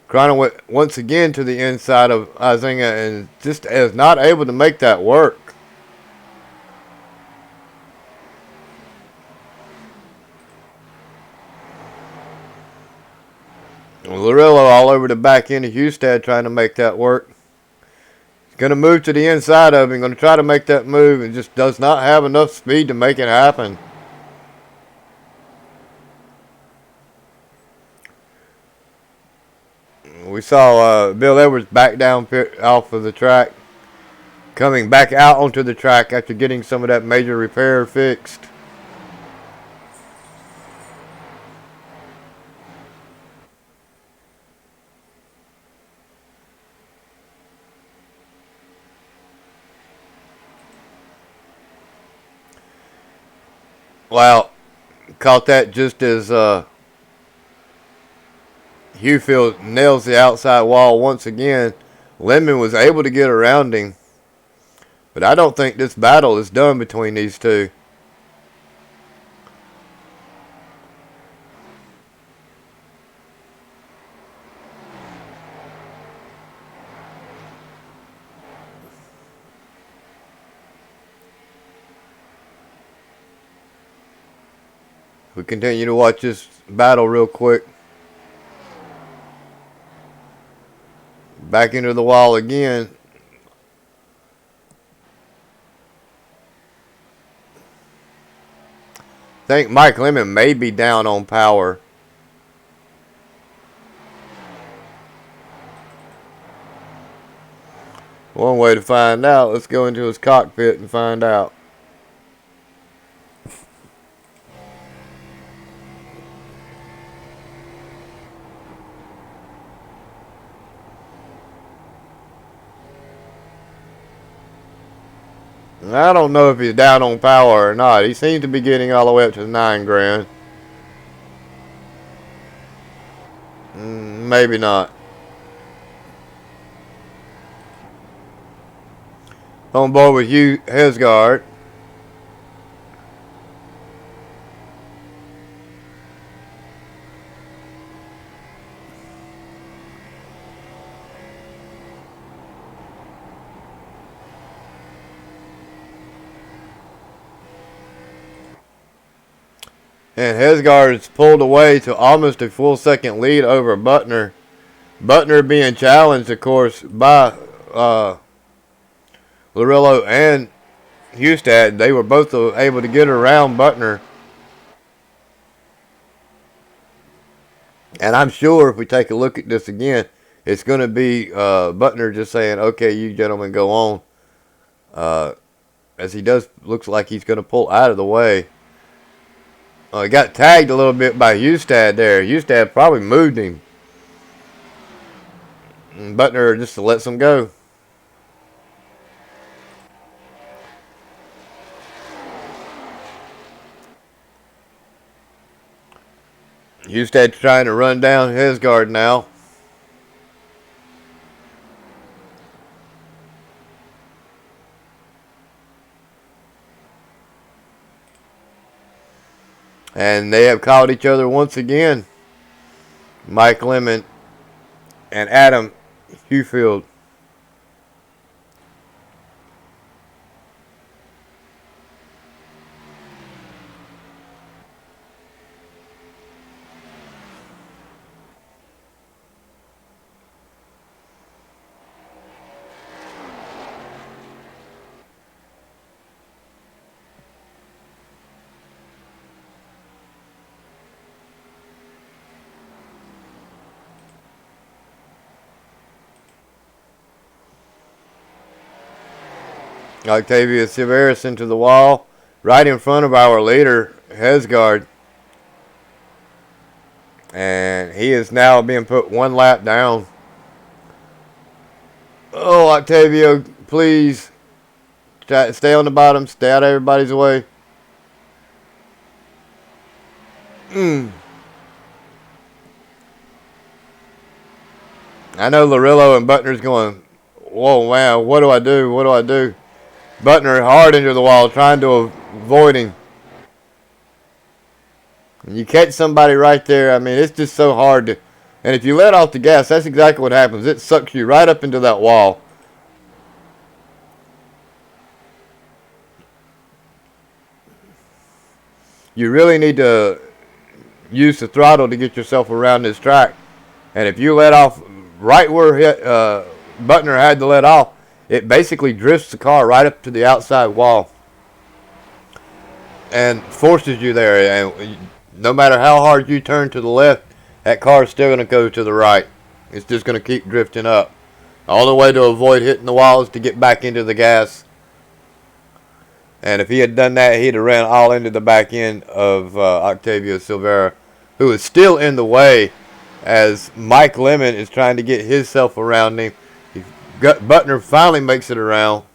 Kronowit once again to the inside of Izinga and just is not able to make that work. Larillo all over the back end of Hustad trying to make that work. He's going to move to the inside of him. Going to try to make that move and just does not have enough speed to make it happen. We saw Bill Edwards back down off of the track. Coming back out onto the track after getting some of that major repair fixed. Wow, caught that just as Hewfield nails the outside wall once again. Lemon was able to get around him. But I don't think this battle is done between these two. We continue to watch this battle real quick. Back into the wall again. I think Mike Lemon may be down on power. One way to find out. Let's go into his cockpit and find out. I don't know if he's down on power or not. He seems to be getting all the way up to 9 grand. Maybe not. On board with Hugh Hesgard. And Hesgard is pulled away to almost a full second lead over Butner. Butner being challenged, of course, by Larillo and Hustad. They were both able to get around Butner. And I'm sure if we take a look at this again, it's going to be Butner just saying, okay, you gentlemen go on. As he looks like he's going to pull out of the way. Oh, he got tagged a little bit by Hustad there. Hustad probably moved him. And Butner just lets him go. Hustad's trying to run down Hesgard now. And they have caught each other once again. Mike Lemon and Adam Hewfield. Octavia Severus into the wall, right in front of our leader, Hesgard. And he is now being put one lap down. Oh, Octavia, please. Stay on the bottom. Stay out of everybody's way. I know Larillo and Butner's going, whoa, wow, what do I do? What do I do? Butner hard into the wall, trying to avoid him. And you catch somebody right there. I mean, it's just so hard to. And if you let off the gas, that's exactly what happens. It sucks you right up into that wall. You really need to use the throttle to get yourself around this track. And if you let off right where Butner had to let off, it basically drifts the car right up to the outside wall and forces you there. And no matter how hard you turn to the left, that car is still going to go to the right. It's just going to keep drifting up. The only way to avoid hitting the wall is to get back into the gas. And if he had done that, he'd have ran all into the back end of Octavio Silveira, who is still in the way as Mike Lemon is trying to get himself around him. Butner finally makes it around.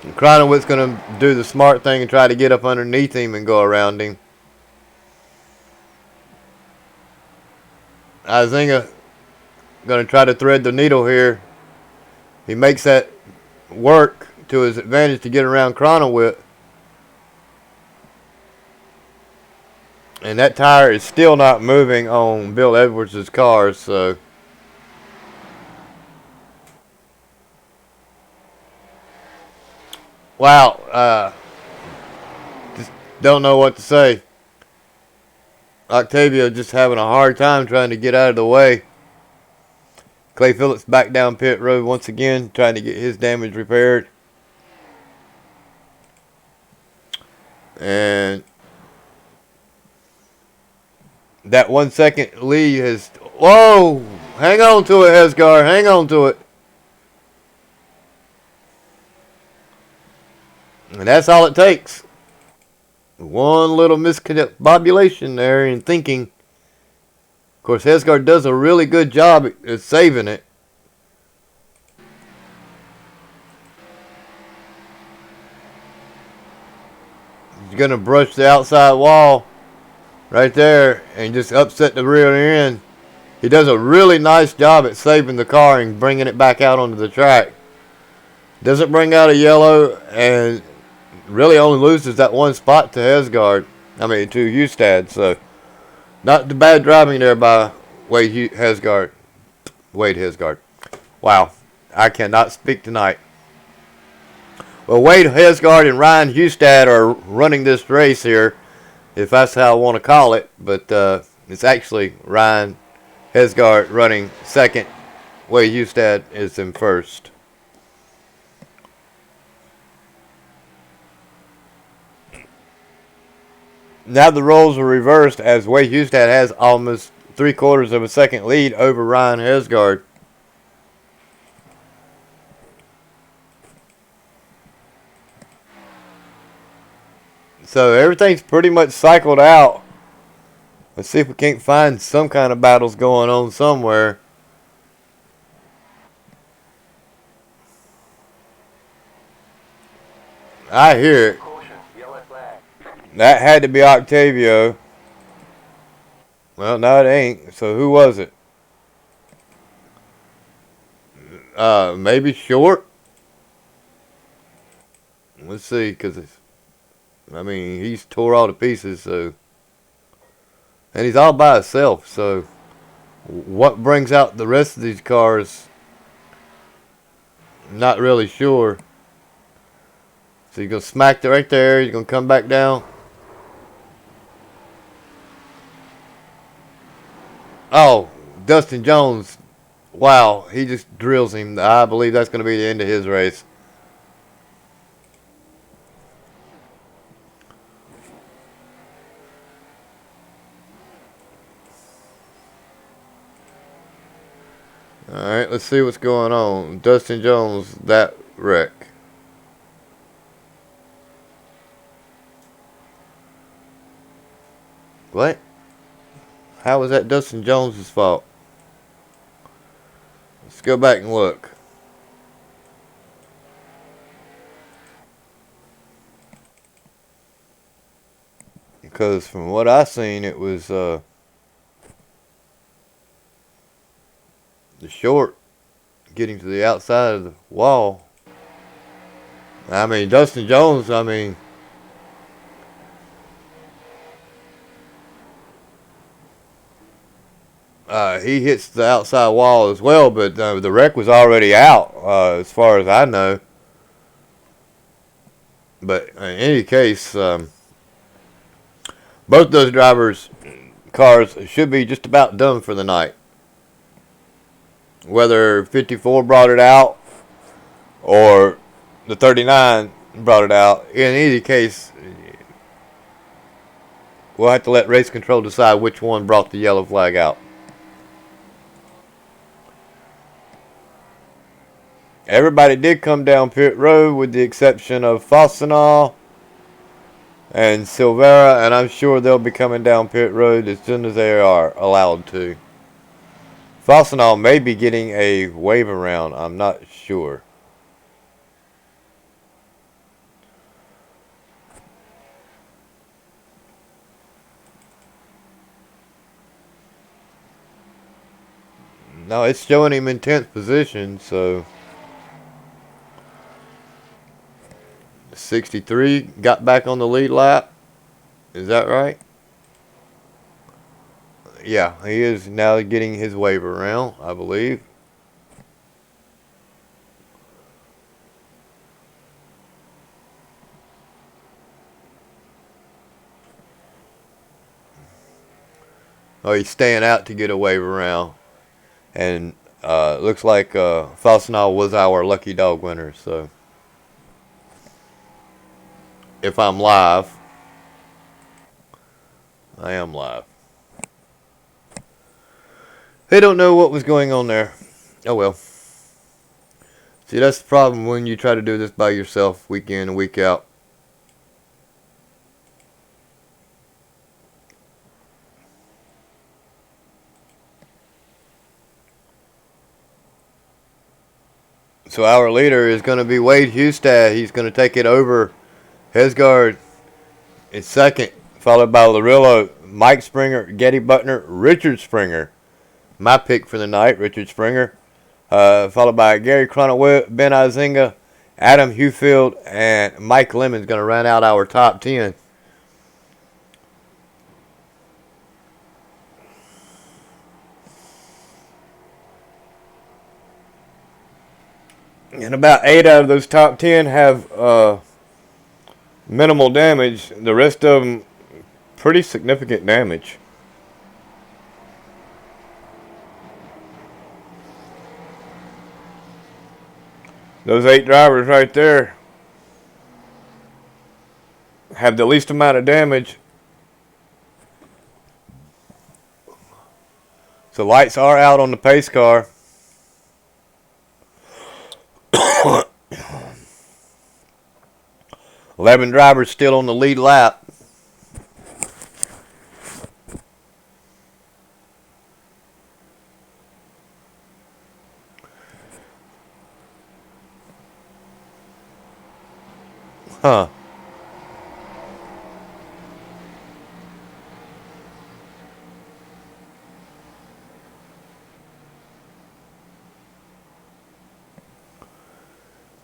And Cronowitz going to do the smart thing and try to get up underneath him and go around him. Izinga going to try to thread the needle here. He makes that work to his advantage to get around Cronowitz. And that tire is still not moving on Bill Edwards' car, so. Wow. Just don't know what to say. Octavio just having a hard time trying to get out of the way. Clay Phillips back down pit road once again, trying to get his damage repaired. And that 1 second lead has. Whoa! Hang on to it, Hesgar. Hang on to it. And that's all it takes. One little miscalculation there in thinking. Of course, Hesgar does a really good job at saving it. He's going to brush the outside wall right there and just upset the rear end. He does a really nice job at saving the car and bringing it back out onto the track. Doesn't bring out a yellow and really only loses that one spot to Hesgard. I mean, to Hustad. So, not the bad driving there by Wade Hesgard. Wade Hesgard. Wow. I cannot speak tonight. Well, Wade Hesgard and Ryan Hustad are running this race here, if that's how I want to call it. But it's actually Ryan Hesgard running second. Wade Hustad is in first. Now the roles are reversed as Wade Hustad has almost 3/4 of a second lead over Ryan Hesgard. So everything's pretty much cycled out. Let's see if we can't find some kind of battles going on somewhere. I hear it.
Caution, yellow flag.
That had to be Octavio. Well, no, it ain't. So who was it? Maybe Short? Let's see, because I mean, he's tore all to pieces, so. And he's all by himself, so. What brings out the rest of these cars? Not really sure. So you're going to smack it right there. You're going to come back down. Oh, Dustin Jones. Wow, he just drills him. I believe that's going to be the end of his race. Alright, let's see what's going on. Dustin Jones, that wreck. What? How was that Dustin Jones's fault? Let's go back and look. Because from what I seen, it was the Short getting to the outside of the wall. I mean, Dustin Jones, I mean, he hits the outside wall as well, but the wreck was already out, as far as I know. But in any case, both those drivers' cars should be just about done for the night. Whether 54 brought it out or the 39 brought it out, in either case, we'll have to let race control decide which one brought the yellow flag out. Everybody did come down pit road with the exception of Fastenal and Silvera, and I'm sure they'll be coming down pit road as soon as they are allowed to. Fastenal may be getting a wave around, I'm not sure. No, it's showing him in 10th position, so 63 got back on the lead lap. Is that right? Yeah, he is now getting his wave around, I believe. Oh, he's staying out to get a wave around. And looks like Fastenal was our lucky dog winner, so. If I'm live, I am live. They don't know what was going on there. Oh well. See, that's the problem when you try to do this by yourself week in and week out. So our leader is going to be Wade Hustad. He's going to take it over. Hesgard is second, followed by Larillo, Mike Springer, Getty Butner, Richard Springer. My pick for the night, Richard Springer. Followed by Gary Cronowell, Ben Izinga, Adam Hewfield, and Mike Lemon's going to round out our top 10. And about 8 out of those top 10 have minimal damage. The rest of them, pretty significant damage. Those 8 drivers right there have the least amount of damage. So lights are out on the pace car. $11 drivers still on the lead lap. Huh.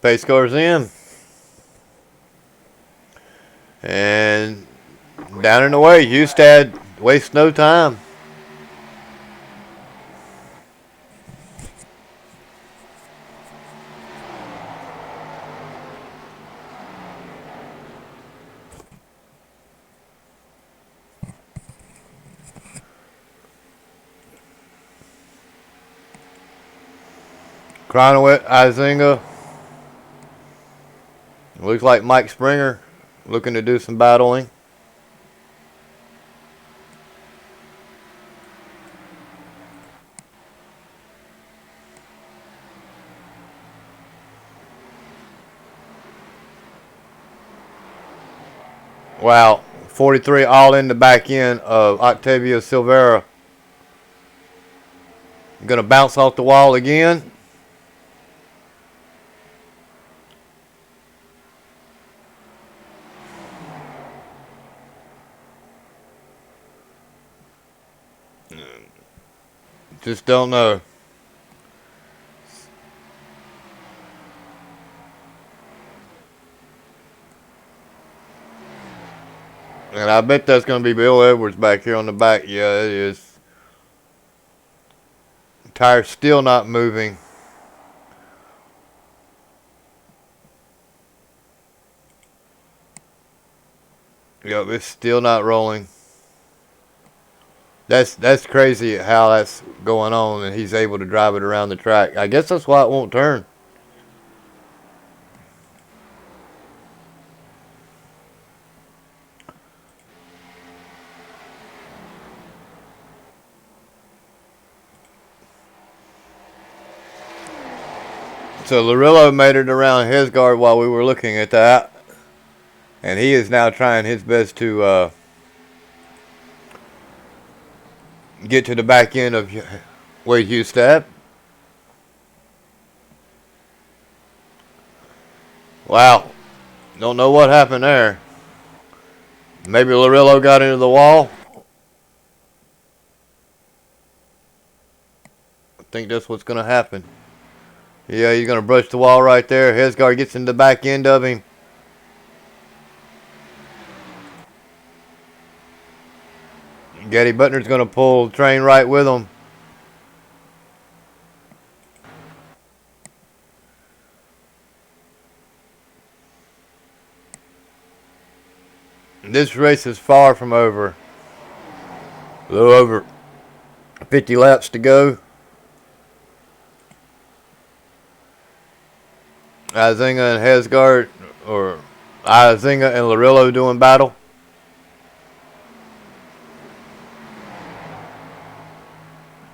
Pace car's in. And down and away. Hustad wastes no time. Cronowit, Izinga. Looks like Mike Springer looking to do some battling. Wow, 43 all in the back end of Octavio Silveira. Gonna bounce off the wall again. Just don't know. And I bet that's going to be Bill Edwards back here on the back. Yeah, it is. Tire's still not moving. Yep, it's still not rolling. That's crazy how that's going on, and he's able to drive it around the track. I guess that's why it won't turn. So Larillo made it around Hesgard while we were looking at that. And he is now trying his best to get to the back end of Wade Hustad. Wow. Don't know what happened there. Maybe Larillo got into the wall. I think that's what's going to happen. Yeah, he's going to brush the wall right there. Hesgard gets in the back end of him. Getty Butner's going to pull the train right with him. This race is far from over. A little over 50 laps to go. Izinga and Hesgard, or Izinga and Larillo doing battle.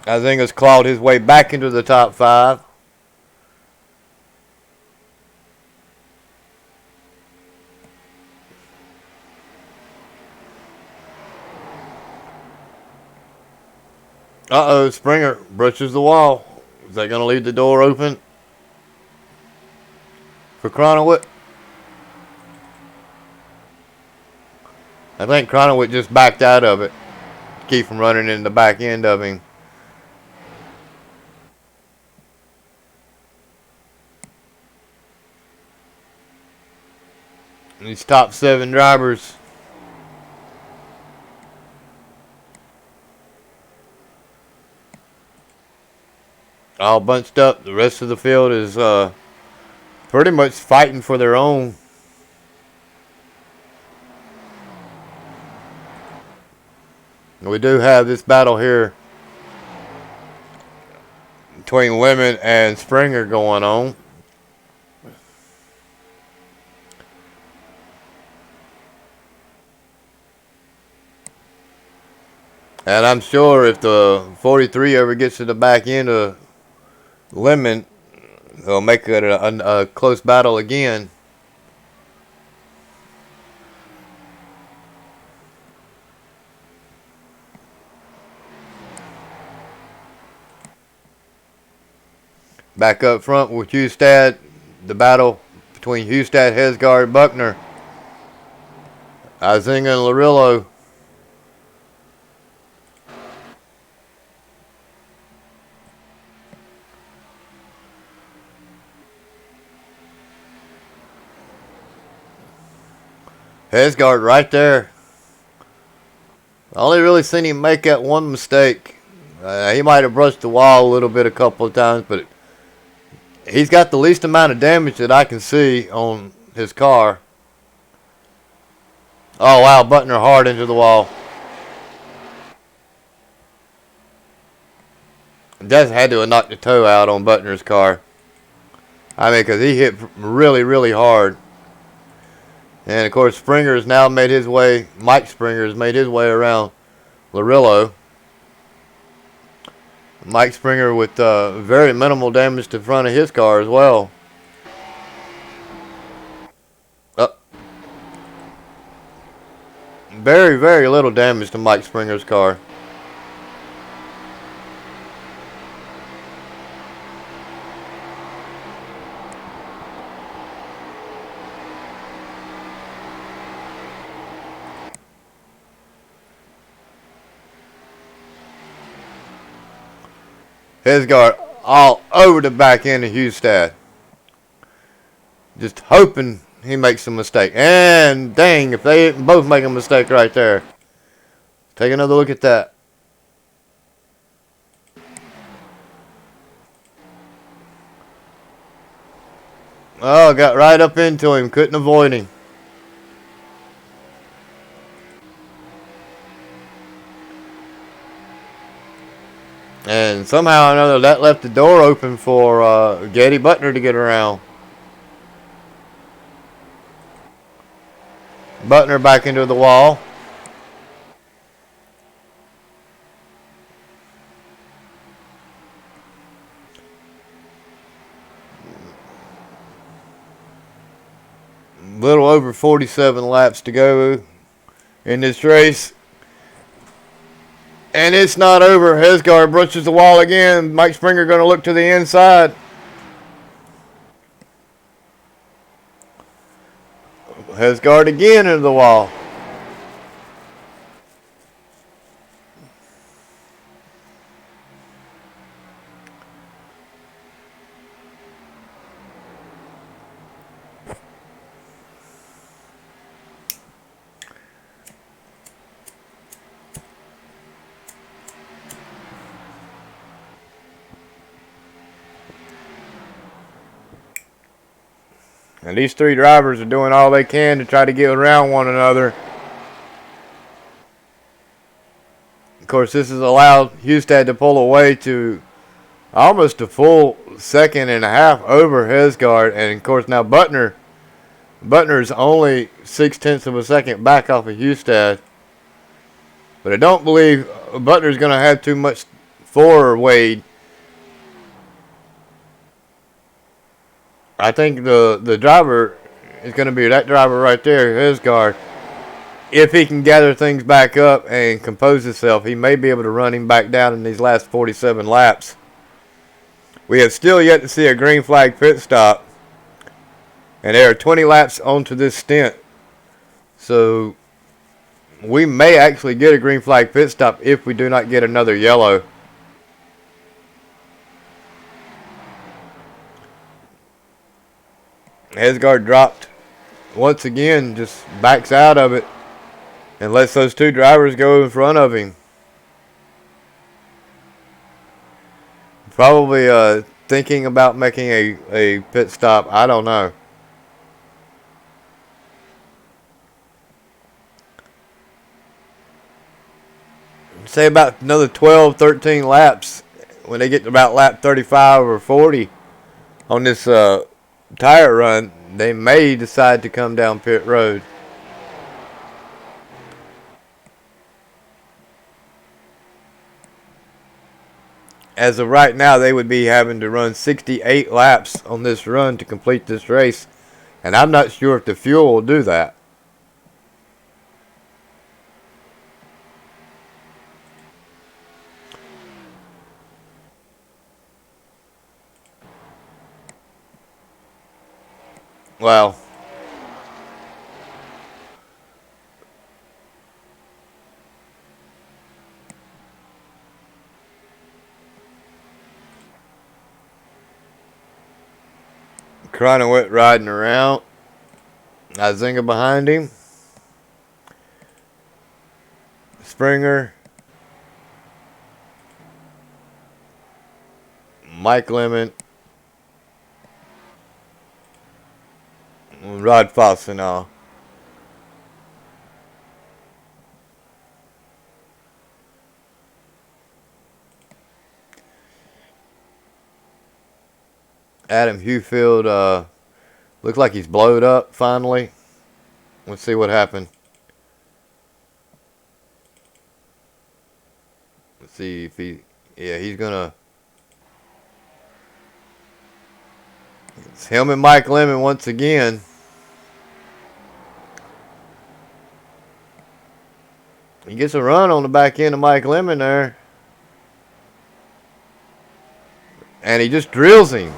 Izinga's clawed his way back into the top 5. Uh-oh, Springer brushes the wall. Is that going to leave the door open for Cronowit? I think Cronowit just backed out of it to keep from running in the back end of him. And these top 7 drivers. All bunched up. The rest of the field is pretty much fighting for their own. We do have this battle here between Lemon and Springer going on. And I'm sure if the 43 ever gets to the back end of Lemon, they'll make it a close battle again. Back up front with Hustad, the battle between Hustad, Hesgard, Buckner. Izinga and Larillo. Hesgard right there. I only really seen him make that one mistake. He might have brushed the wall a little bit a couple of times, but he's got the least amount of damage that I can see on his car. Oh, wow, Butner hard into the wall. Just had to have knocked the toe out on Butner's car. I mean, because he hit really, really hard. And, of course, Springer's now made his way, Mike Springer's made his way around Larillo. Mike Springer with very minimal damage to the front of his car as well. Very, very little damage to Mike Springer's car. Hesgard all over the back end of Hustad. Just hoping he makes a mistake. And dang, if they both make a mistake right there. Take another look at that. Oh, got right up into him. Couldn't avoid him. And somehow or another, that left the door open for Getty Butner to get around. Butner back into the wall. Little over 47 laps to go in this race. And it's not over. Hesgard brushes the wall again. Mike Springer going to look to the inside. Hesgard again into the wall. And these three drivers are doing all they can to try to get around one another. Of course, this has allowed Hustad to pull away to almost a full second and a half over Hesgard. And, of course, now Butner's only 0.6 of a second back off of Hustad. But I don't believe Butner's going to have too much for Wade. I think the driver is going to be that driver right there, Hesgard. If he can gather things back up and compose himself, he may be able to run him back down in these last 47 laps. We have still yet to see a green flag pit stop. And there are 20 laps onto this stint. So we may actually get a green flag pit stop if we do not get another yellow. Hesgard dropped once again, just backs out of it and lets those two drivers go in front of him. Probably thinking about making a pit stop. I don't know. Say about another 12, 13 laps when they get to about lap 35 or 40 on this tire run, they may decide to come down pit road. As of right now, they would be having to run 68 laps on this run to complete this race. And I'm not sure if the fuel will do that. Well, Cronowit riding around. Izinga behind him. Springer. Mike Lemon. Rod Foss and all. Adam Hewfield looks like he's blowed up finally. Let's see what happened. Let's see if he's gonna. It's him and Mike Lemon once again. He gets a run on the back end of Mike Lemon there. And he just drills him.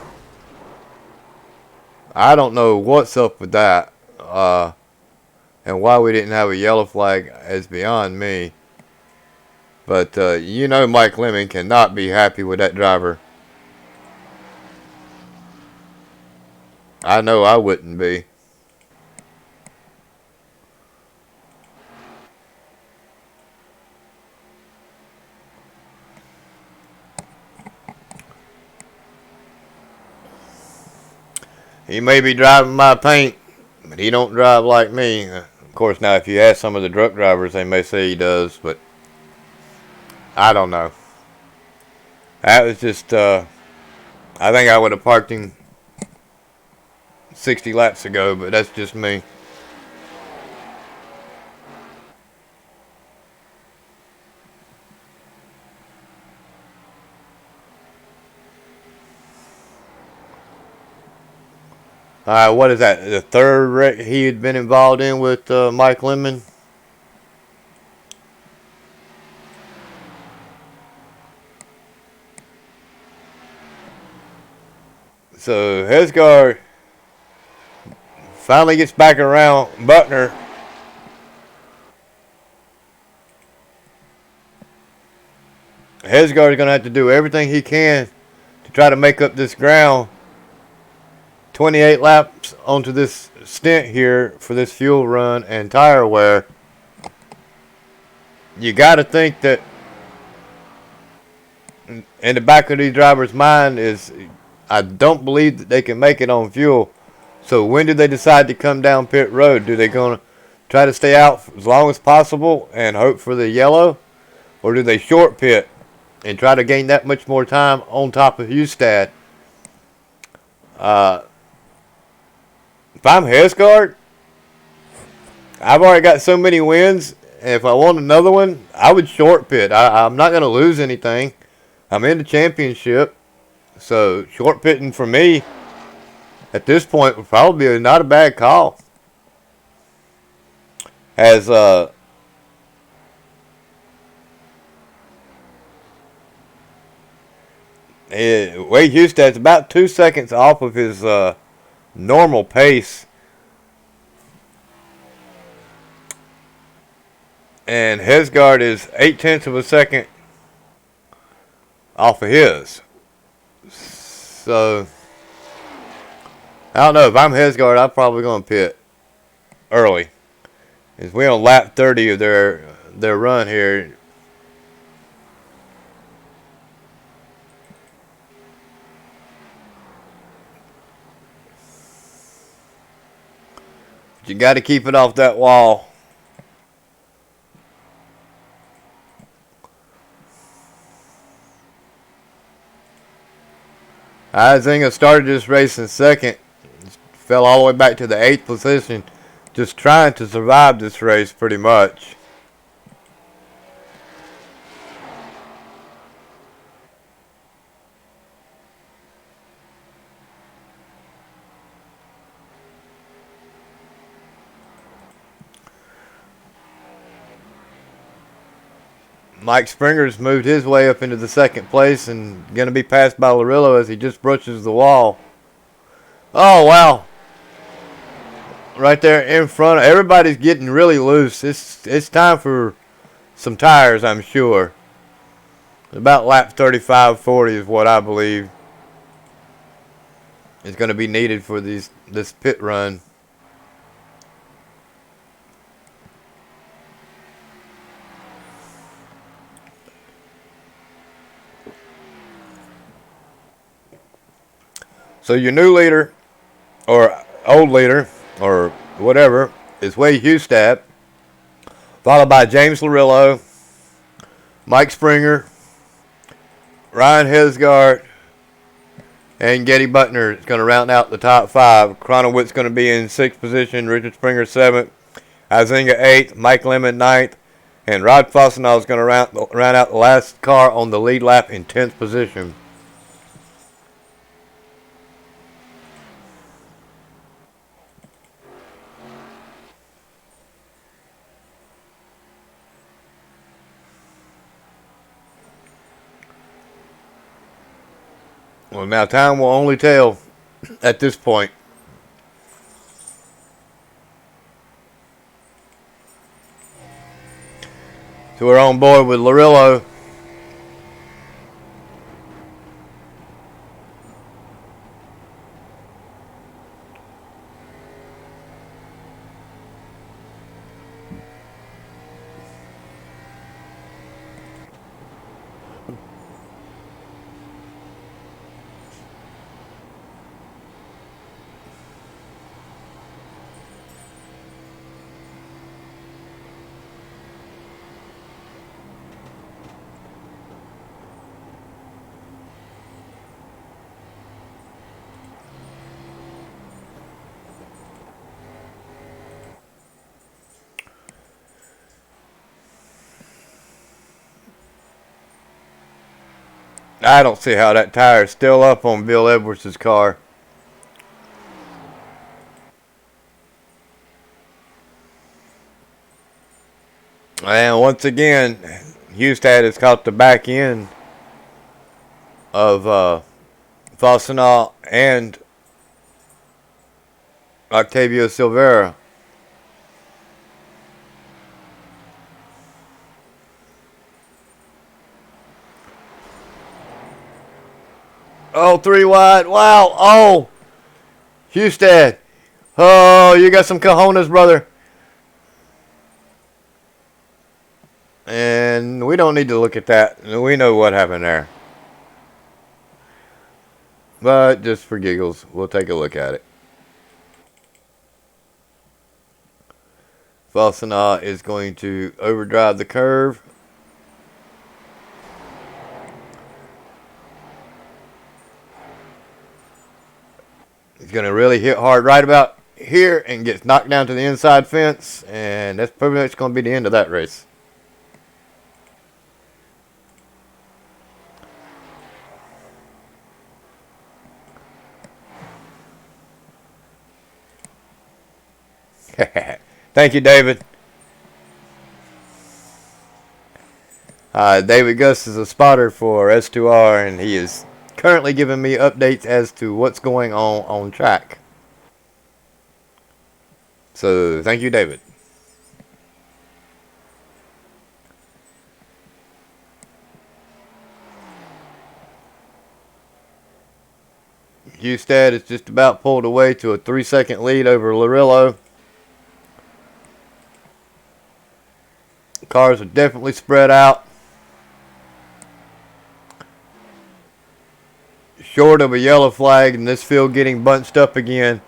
I don't know what's up with that. And why we didn't have a yellow flag is beyond me. But you know Mike Lemon cannot be happy with that driver. I know I wouldn't be. He may be driving my paint, but he don't drive like me. Of course, now if you ask some of the truck drivers, they may say he does, but I don't know. That was just, I think I would have parked him 60 laps ago, but that's just me. What is that? The third wreck he had been involved in with Mike Lemon? So Hesgard finally gets back around Buckner. Hesgard is going to have to do everything he can to try to make up this ground. 28 laps onto this stint here for this fuel run and tire wear. You got to think that in the back of these drivers' mind is, I don't believe that they can make it on fuel. So when do they decide to come down pit road? Do they going to try to stay out as long as possible and hope for the yellow? Or do they short pit and try to gain that much more time on top of Hustad? If I'm Hesgard, I've already got so many wins, and if I want another one, I would short pit. I'm not going to lose anything. I'm in the championship, so short pitting for me at this point would probably be not a bad call. As Wade Hustad's about 2 seconds off of his normal pace, and Hesgard is 0.8 of a second off of his. So I don't know. If I'm Hesgard, I'm probably going to pit early. As we're on lap 30 of their run here. You got to keep it off that wall. Izinga started this race in second. Fell all the way back to the 8th position. Just trying to survive this race pretty much. Mike Springer's moved his way up into the second place and going to be passed by Larillo as he just brushes the wall. Oh, wow. Right there in front. Everybody's getting really loose. It's time for some tires, I'm sure. About lap 35-40 is what I believe. is going to be needed for this pit run. So your new leader, or old leader, or whatever, is Wade Hustad, followed by James Larillo, Mike Springer, Ryan Hesgard, and Getty Butner is going to round out the top 5. Cronowitz going to be in 6th position, Richard Springer 7th, Azinga 8th, Mike Lemon 9th, and Rod Fossenall is going to round out the last car on the lead lap in 10th position. Well, now time will only tell at this point. So we're on board with Larillo. I don't see how that tire is still up on Bill Edwards' car. And once again, Hustad has caught the back end of Fossenall and Octavio Silveira. Oh, 3 wide. Wow. Oh. Hustad. Oh, you got some cojones, brother. And we don't need to look at that. We know what happened there. But just for giggles, we'll take a look at it. Fossenall is going to overdrive the curve. He's going to really hit hard right about here and gets knocked down to the inside fence. And that's pretty much going to be the end of that race. Thank you, David. David Gus is a spotter for S2R, and he is currently giving me updates as to what's going on track. So, thank you, David. Hustad is just about pulled away to a 3-second lead over Larillo. Cars are definitely spread out. Short of a yellow flag, and this field getting bunched up again.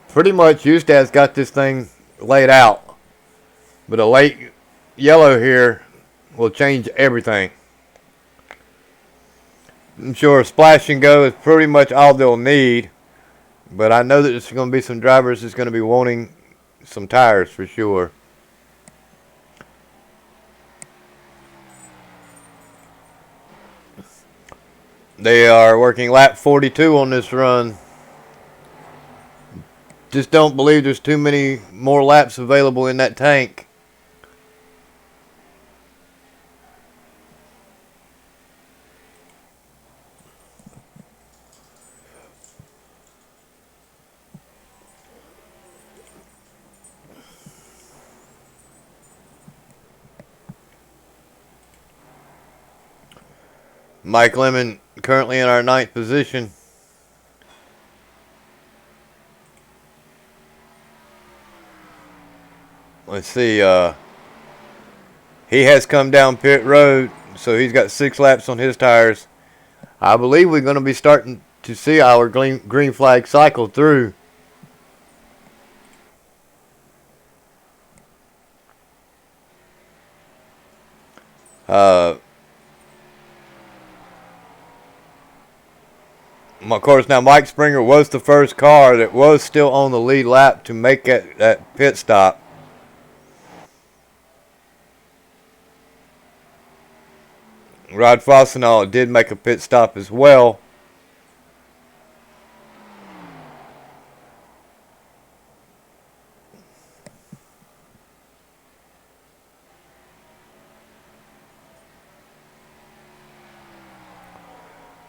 Pretty much Hustad's got this thing laid out. But a late yellow here will change everything. I'm sure splash and go is pretty much all they'll need. But I know that there's going to be some drivers that's going to be wanting some tires for sure. They are working lap 42 on this run. Just don't believe there's too many more laps available in that tank. Mike Lemon currently in our 9th position. let's see. He has come down pit road, so he's got 6 laps on his tires. I believe we're going to be starting to see our green flag cycle through. Of course, now Mike Springer was the first car that was still on the lead lap to make that pit stop. Rod Fossenall did make a pit stop as well.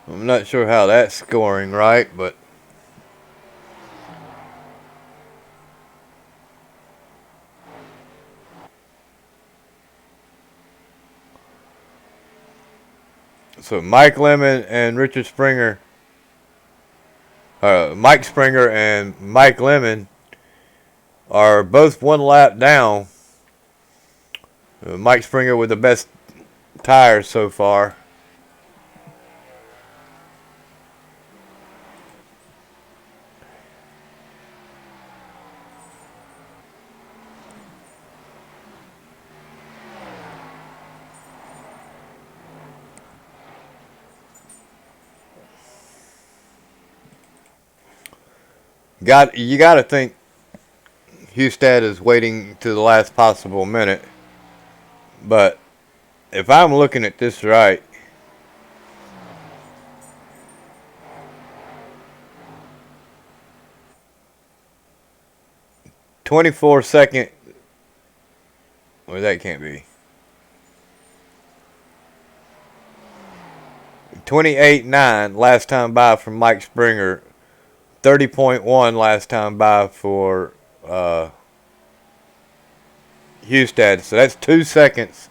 I'm not sure how that's scoring right, but so Mike Lemon and Richard Springer, Mike Springer and Mike Lemon are both 1 lap down. Mike Springer with the best tires so far. You got to think Hustad is waiting to the last possible minute. But if I'm looking at this right, .24 well, that can't be. 28.9 last time by from Mike Springer. 30.1 last time by for Hustad. So that's 2 seconds.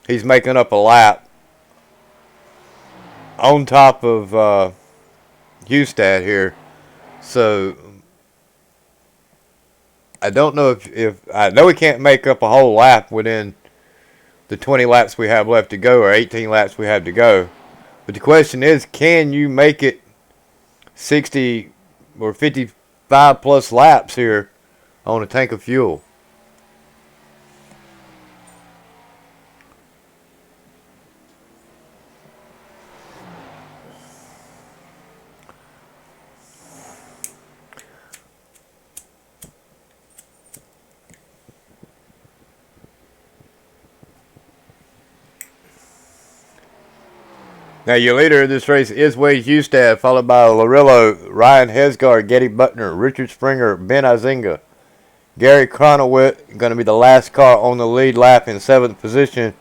He's making up a lap on top of Hustad here. So I don't know if I know he can't make up a whole lap within the 20 laps we have left to go, or 18 laps we have to go. But the question is, can you make it 60 or 55 plus laps here on a tank of fuel? Now, your leader in this race is Wade Hustad, followed by Larillo, Ryan Hesgard, Getty Butner, Richard Springer, Ben Izinga. Gary Cronowit going to be the last car on the lead lap in 7th position.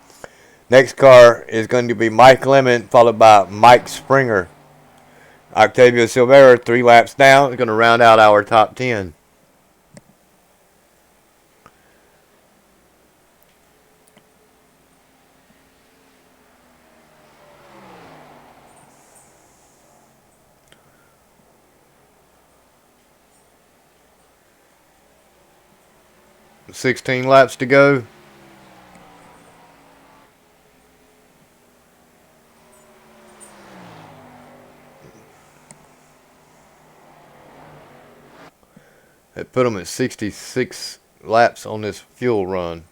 Next car is going to be Mike Lemon, followed by Mike Springer. Octavio Silvera, 3 laps down, is going to round out our top 10. $16 laps to go. That put them at 66 laps on this fuel run.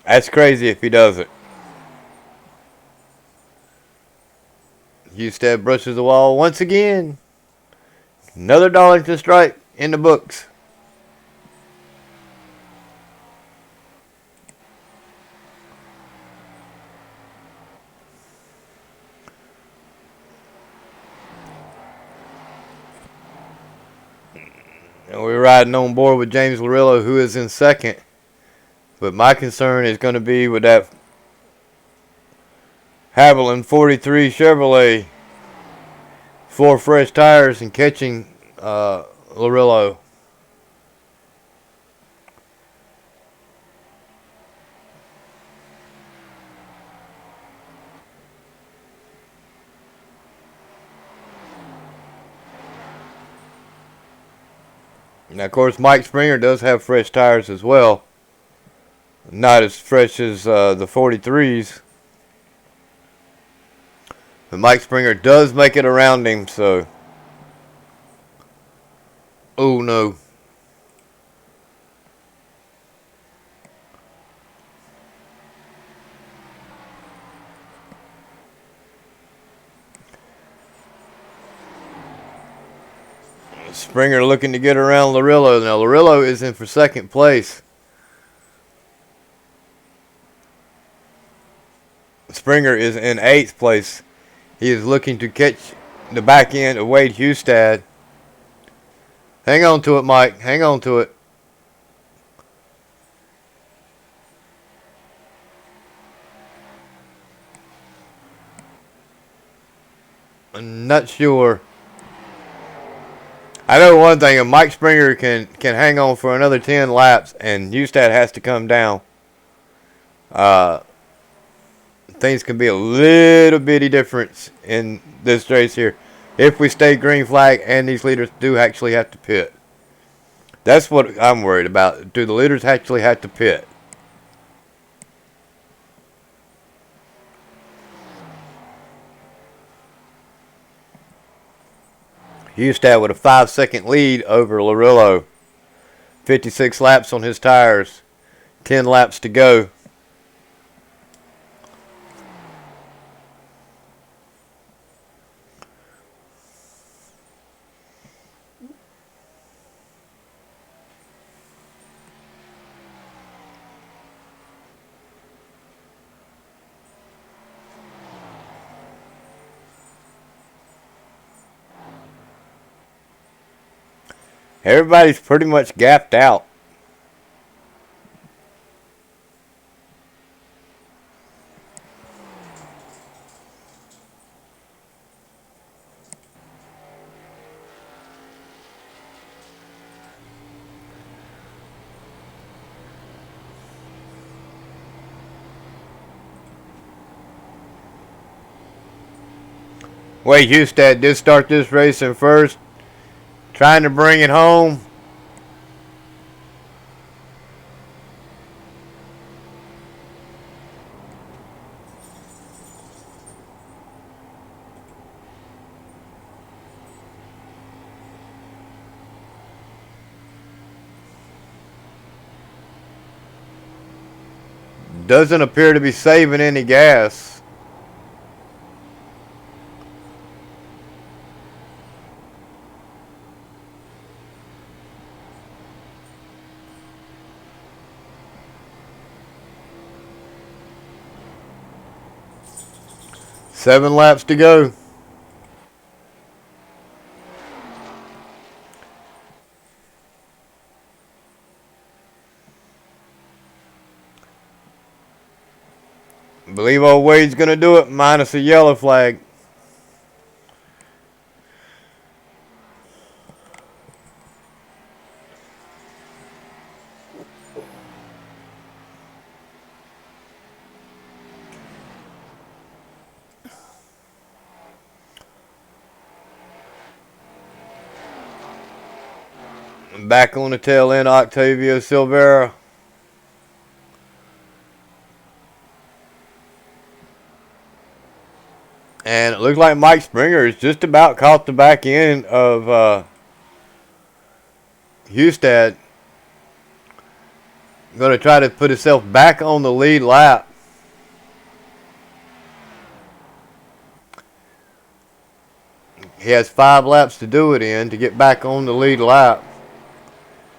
That's crazy if he does it. Hustad brushes the wall once again. Another Darlington strike in the books. And we're riding on board with James Larillo, who is in 2nd. But my concern is going to be with that Haviland 43 Chevrolet. 4 fresh tires and catching Larillo. Now, of course, Mike Springer does have fresh tires as well. Not as fresh as the 43s. But Mike Springer does make it around him, so. Oh, no. Springer looking to get around Larillo. Now, Larillo is in for second place. Springer is in 8th place. He is looking to catch the back end of Wade Hustad. Hang on to it, Mike. Hang on to it. I'm not sure. I know one thing. If Mike Springer can hang on for another 10 laps and Hustad has to come down, things can be a little bitty difference in this race here. If we stay green flag and these leaders do actually have to pit. That's what I'm worried about. Do the leaders actually have to pit? Hustad with a 5-second lead over Larillo. 56 laps on his tires. 10 laps to go. Everybody's pretty much gapped out. Wade Hustad did start this race in first, trying to bring it home. Doesn't appear to be saving any gas. Seven laps to go. I believe old Wade's going to do it, minus a yellow flag. Back on the tail end, Octavio Silvera. And it looks like Mike Springer is just about caught the back end of Hustad. Going to try to put himself back on the lead lap. He has 5 laps to do it in to get back on the lead lap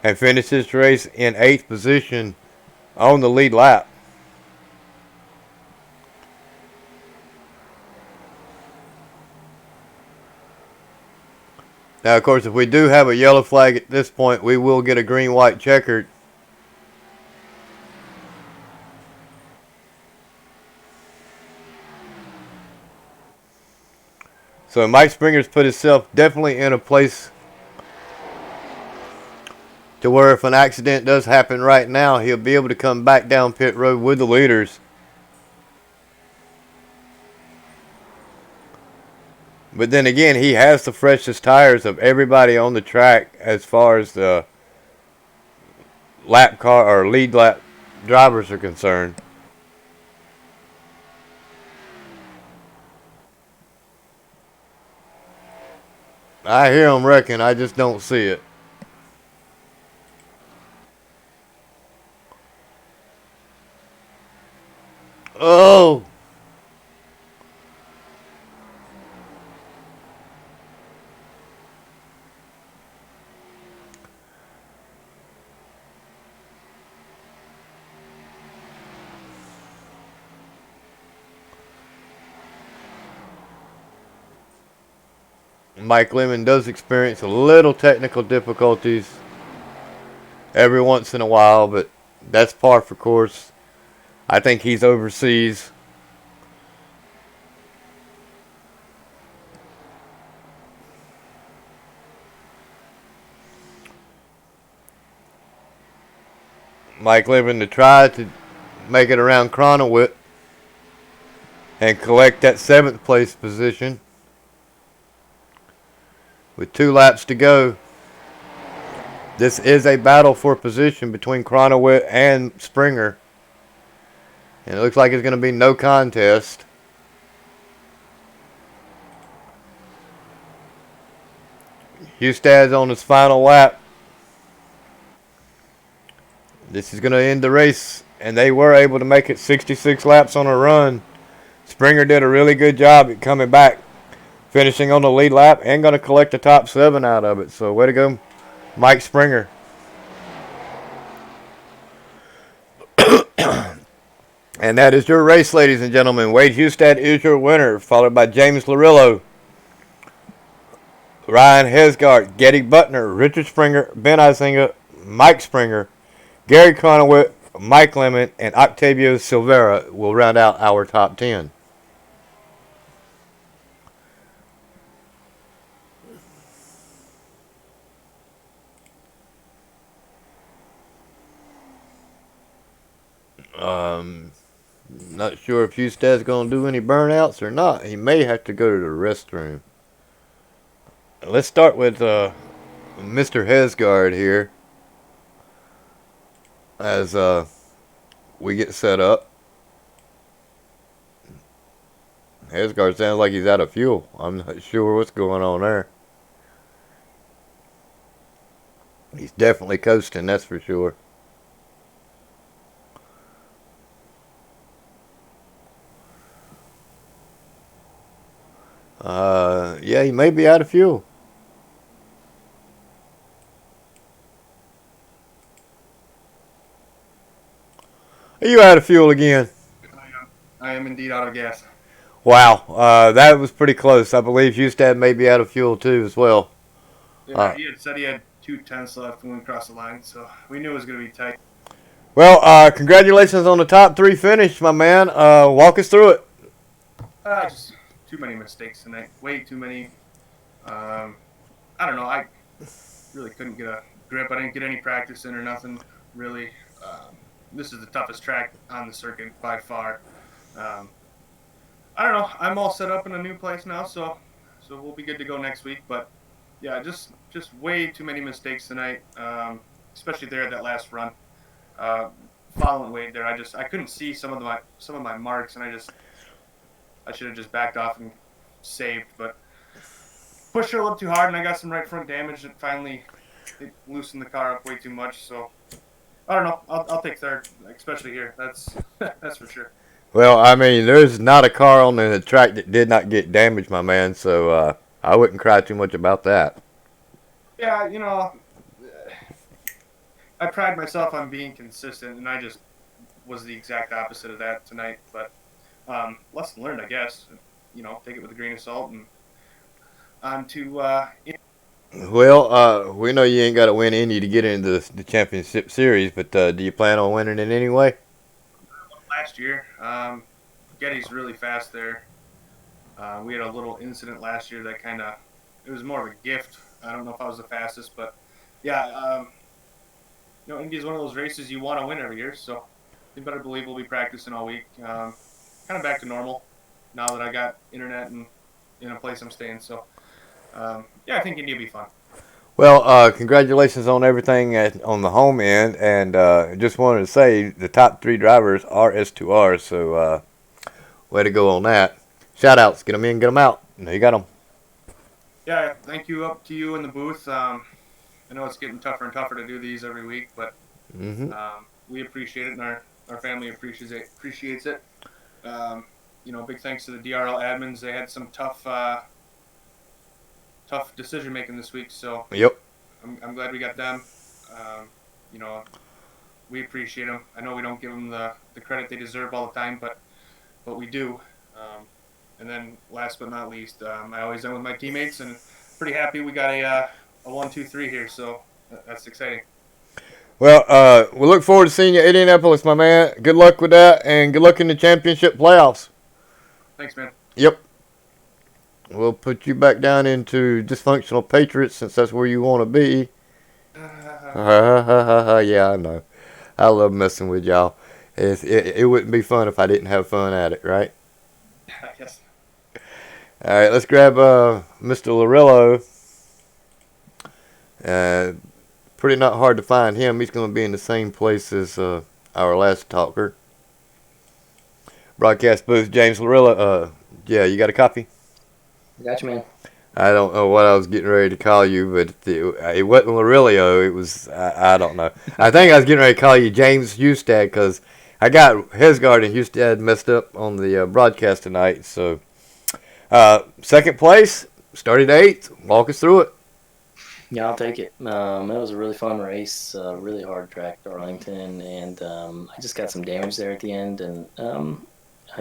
and finish this race in 8th position on the lead lap. Now, of course, if we do have a yellow flag at this point, we will get a green-white checkered. So Mike Springer's put himself definitely in a place to where if an accident does happen right now, he'll be able to come back down pit road with the leaders. But then again, he has the freshest tires of everybody on the track as far as the lap car or lead lap drivers are concerned. I hear them wrecking. I just don't see it. Oh! Mike Lemon does experience a little technical difficulties every once in a while, but that's par for course. I think he's overseas. Mike Lemon to try to make it around Cronowit and collect that 7th place position with 2 laps to go. This is a battle for position between Cronowit and Springer. And it looks like it's going to be no contest. Hustad's on his final lap. This is going to end the race. And they were able to make it 66 laps on a run. Springer did a really good job at coming back, finishing on the lead lap, and going to collect the top 7 out of it. So way to go, Mike Springer. And that is your race, ladies and gentlemen. Wade Hustad is your winner, followed by James Larillo, Ryan Hesgard, Getty Butner, Richard Springer, Ben Isinga, Mike Springer, Gary Cronowit, Mike Lemon, and Octavio Silvera will round out our top 10. Not sure if Hustad's going to do any burnouts or not. He may have to go to the restroom. Let's start with Mr. Hesgard here as we get set up. Hesgard sounds like he's out of fuel. I'm not sure what's going on there. He's definitely coasting, that's for sure. Yeah, he may be out of fuel. Are you out of fuel again?
I am indeed out of gas.
Wow, that was pretty close. I believe Hustad may be out of fuel too as well.
Yeah, he had said he had 2/10 left when we crossed the line, so we knew it was going to be tight.
Well, congratulations on the top 3 finish, my man. Walk us through it.
Just too many mistakes tonight. Way too many. I don't know. I really couldn't get a grip. I didn't get any practice in or nothing, really. This is the toughest track on the circuit by far. I don't know. I'm all set up in a new place now, so we'll be good to go next week. But yeah, just way too many mistakes tonight, especially there at that last run. Following Wade there, I couldn't see some of my marks, and I should have just backed off and saved, but pushed her a little too hard, and I got some right front damage that finally it loosened the car up way too much. So I don't know. I'll take third, especially here. That's for sure.
Well, I mean, there's not a car on the track that did not get damaged, my man, so I wouldn't cry too much about that.
Yeah, you know, I pride myself on being consistent, and I just was the exact opposite of that tonight. But lesson learned, I guess. You know, take it with a grain of salt, and on to
Well, we know you ain't got to win Indy to get into the championship series, but do you plan on winning it anyway?
last year. Getty's really fast there. We had a little incident last year that it was more of a gift. I don't know if I was the fastest, but yeah, Indy is one of those races you want to win every year, so you better believe we'll be practicing all week. Kind of back to normal now that I got internet and in a place I'm staying. So, yeah, I think Indy will be fun.
Well, congratulations on everything on the home end, and just wanted to say the top 3 drivers are S2Rs, so way to go on that. Shout outs, get them in, get them out. No, you got them.
Yeah, thank you up to you in the booth. I know it's getting tougher and tougher to do these every week, but
Mm-hmm.
we appreciate it, and our family appreciates it. Big thanks to the DRL admins. They had some tough decision making this week, so
Yep.
I'm glad we got them. You know, we appreciate them. I know we don't give them the credit they deserve all the time, but we do. And then last but not least, I always end with my teammates, and pretty happy we got a 1-2-3 here, so that's exciting.
Well, we look forward to seeing you at Indianapolis, my man. Good luck with that, and good luck in the championship playoffs.
Thanks, man.
Yep. We'll put you back down into dysfunctional Patriots since that's where you want to be. Yeah, I know. I love messing with y'all. It wouldn't be fun if I didn't have fun at it, right?
Yes.
All right, let's grab Mr. Lorillo. Pretty not hard to find him. He's going to be in the same place as our last talker. Broadcast booth, James Lorillo. Yeah, you got a copy?
Gotcha, man.
I don't know what I was getting ready to call you, but it wasn't Lorillo. It was, I don't know. I think I was getting ready to call you James Hustad because I got Hesgard and Hustad messed up on the broadcast tonight. So, second place, started 8th. Walk us through it.
Yeah, I'll take it. It was a really fun race, really hard track, Darlington, and I just got some damage there at the end, and I'm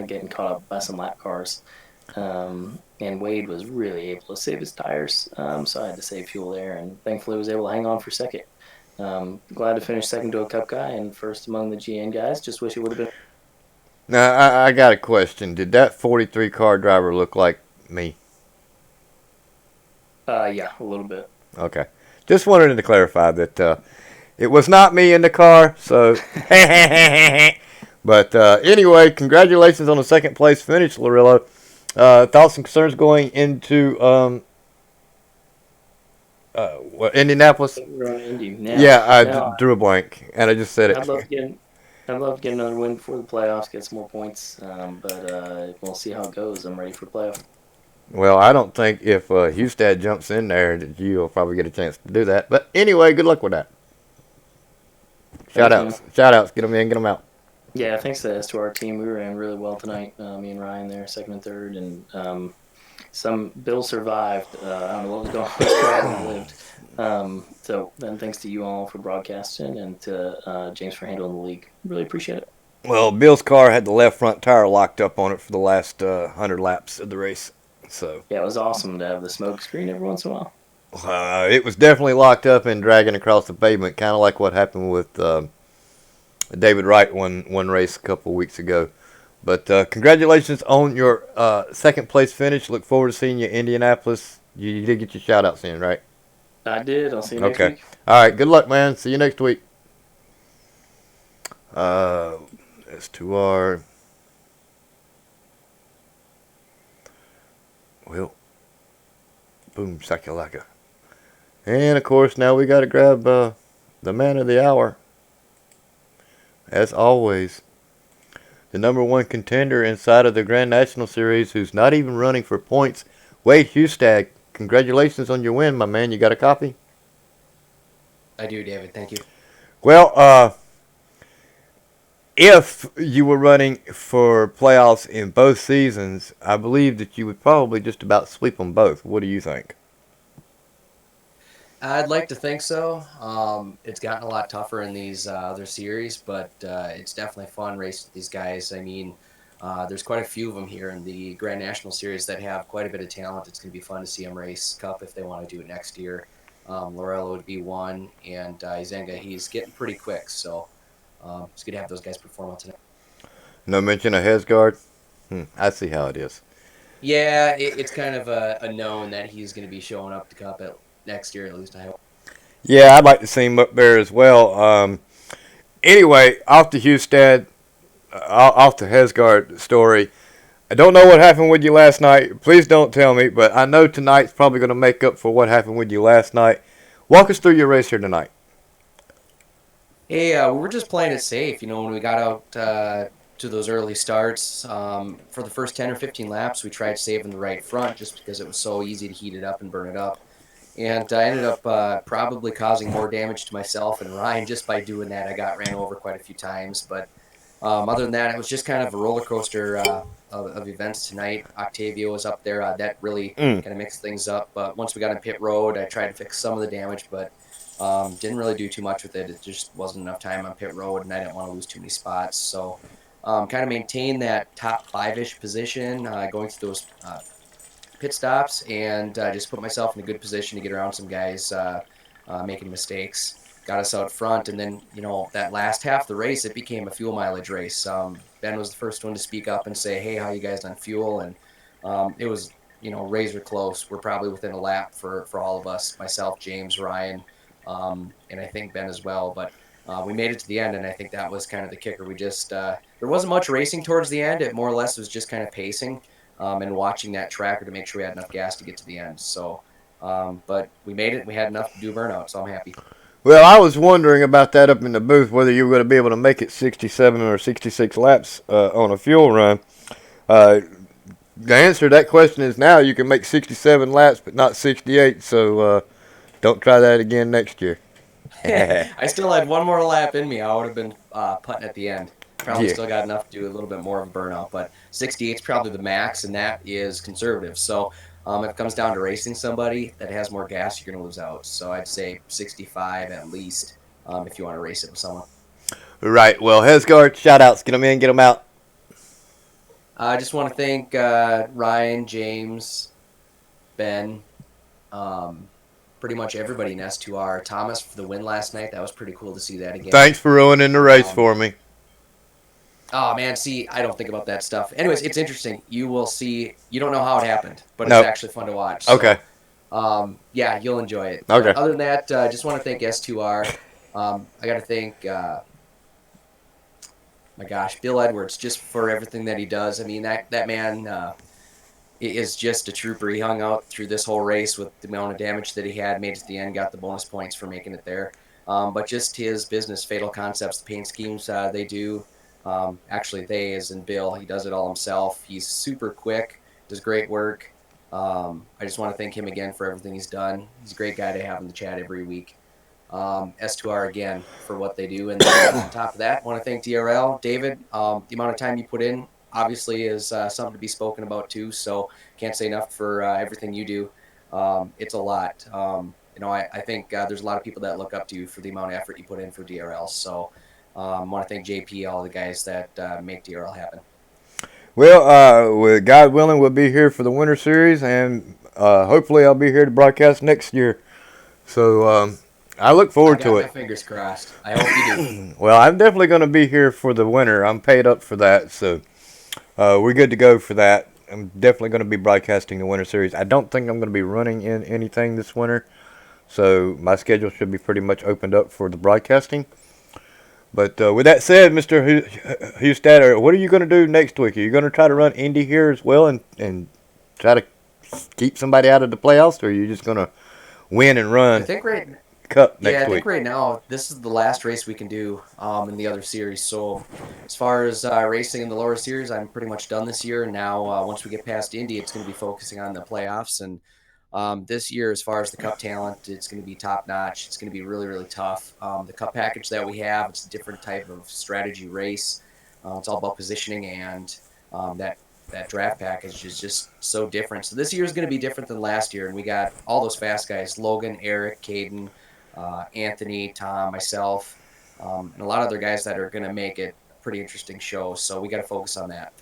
getting caught up by some lap cars. And Wade was really able to save his tires, so I had to save fuel there, and thankfully was able to hang on for second. Glad to finish second to a Cup guy and first among the GN guys. Just wish it would have been.
Now, I got a question. Did that 43 car driver look like me?
Yeah, a little bit.
Okay. Just wanted to clarify that it was not me in the car, so. But anyway, congratulations on the second place finish, Lorillo. Thoughts and concerns going into Indianapolis? Yeah, I drew a blank, and I just said it.
I'd love to get another win before the playoffs, get some more points, but we'll see how it goes. I'm ready for playoffs.
Well, I don't think if Hustad jumps in there that you'll probably get a chance to do that. But anyway, good luck with that. Shout outs, get them in, get them out.
Yeah, thanks to our team. We ran really well tonight. Me and Ryan there, second and third, and some Bill survived. I don't know what was going on with his car when he lived. So then thanks to you all for broadcasting and to James for handling the league. Really appreciate it.
Well, Bill's car had the left front tire locked up on it for the last 100 laps of the race. So
yeah, it was awesome to have the smoke screen every once in a while.
It was definitely locked up and dragging across the pavement, kind of like what happened with David Wright one race a couple of weeks ago. But congratulations on your second place finish. Look forward to seeing you in Indianapolis. You did get your shout outs in, right?
I did. I'll see you next week.
All right. Good luck, man. See you next week. S2R. Well, boom, shakalaka. And, of course, now we got to grab the man of the hour. As always, the number one contender inside of the Grand National Series who's not even running for points, Wade Hustad. Congratulations on your win, my man. You got a copy?
I do, David. Thank you.
Well, if you were running for playoffs in both seasons, I believe that you would probably just about sweep them both. What do you think?
I'd like to think so. It's gotten a lot tougher in these other series, but it's definitely fun racing with these guys. I mean, there's quite a few of them here in the Grand National Series that have quite a bit of talent. It's going to be fun to see them race Cup if they want to do it next year. Lorello would be one, and Izenga, he's getting pretty quick, so it's good to have those guys perform well tonight.
No mention of Hesgard? I see how it is.
Yeah, it's kind of a known that he's going to be showing up to Cup next year, at least I hope.
Yeah, I'd like to see him up there as well. Anyway, off to Hustad, off to Hesgard story. I don't know what happened with you last night. Please don't tell me, but I know tonight's probably going to make up for what happened with you last night. Walk us through your race here tonight.
Hey, we were just playing it safe. When we got out to those early starts, for the first 10 or 15 laps, we tried saving the right front just because it was so easy to heat it up and burn it up. And I ended up probably causing more damage to myself and Ryan just by doing that. I got ran over quite a few times. But other than that, it was just kind of a roller coaster of events tonight. Octavio was up there. That really kind of mixed things up. But once we got on pit road, I tried to fix some of the damage, but didn't really do too much with it. It just wasn't enough time on pit road, and I didn't want to lose too many spots. So kind of maintain that top five-ish position going through those pit stops, and just put myself in a good position to get around some guys making mistakes. Got us out front, and then that last half of the race, it became a fuel mileage race. Ben was the first one to speak up and say, "Hey, how you guys on fuel?" And it was razor close. We're probably within a lap for all of us, myself, James, Ryan, and I think Ben as well. But we made it to the end, and I think that was kind of the kicker. We just there wasn't much racing towards the end. It more or less was just kind of pacing and watching that tracker to make sure we had enough gas to get to the end. So, but we made it. We had enough to do burnout, so I'm happy.
Well, I was wondering about that up in the booth, whether you were going to be able to make it 67 or 66 laps on a fuel run. The answer to that question is now you can make 67 laps, but not 68, so don't try that again next year.
I still had one more lap in me. I would have been putting at the end. Probably
Yeah.
still got enough to do a little bit more of a burnout, but 68 is probably the max, and that is conservative. So if it comes down to racing somebody that has more gas, you're going to lose out. So I'd say 65 at least if you want to race it with someone.
Right. Well, Hesgard, shout outs. Get them in, get them out.
I just want to thank Ryan, James, Ben, pretty much everybody in S2R. Thomas for the win last night. That was pretty cool to see that again.
Thanks for ruining the race for me.
Oh, man, see, I don't think about that stuff. Anyways, it's interesting. You will see. You don't know how it happened, but
Nope.
it's actually fun to watch. So,
Okay.
yeah, you'll enjoy it.
Okay.
But other than that, I just want to thank S2R. I got to thank, my gosh, Bill Edwards, just for everything that he does. I mean, that man is just a trooper. He hung out through this whole race with the amount of damage that he had, made it to the end, got the bonus points for making it there. But just his business, Fatal Concepts, the paint schemes they do. Actually, they as in Bill, he does it all himself. He's super quick, does great work. I just want to thank him again for everything he's done. He's a great guy to have in the chat every week. S2R again for what they do. And then on top of that, I want to thank DRL. David, the amount of time you put in obviously is something to be spoken about too. So can't say enough for everything you do. It's a lot. I think there's a lot of people that look up to you for the amount of effort you put in for DRL. So I want to thank JP, all the guys that make DRL happen.
Well, God willing, we'll be here for the Winter Series, and hopefully I'll be here to broadcast next year. So I look forward to
my
it.
Fingers crossed. I hope you do.
Well, I'm definitely going to be here for the winter. I'm paid up for that, so we're good to go for that. I'm definitely going to be broadcasting the Winter Series. I don't think I'm going to be running in anything this winter, so my schedule should be pretty much opened up for the broadcasting. But with that said, Mr. Hustad, what are you going to do next week? Are you going to try to run Indy here as well and try to keep somebody out of the playoffs, or are you just going to win and run
I think
Cup next
I
week?
think right now this is the last race we can do in the other series. So as far as racing in the lower series, I'm pretty much done this year. And now once we get past Indy, it's going to be focusing on the playoffs. And this year, as far as the Cup talent, it's going to be top notch. It's going to be really, really tough. The Cup package that we have, it's a different type of strategy race. It's all about positioning, and that draft package is just so different. So this year is going to be different than last year. And we got all those fast guys: Logan, Eric, Caden, Anthony, Tom, myself, and a lot of other guys that are going to make it a pretty interesting show. So we got to focus on that.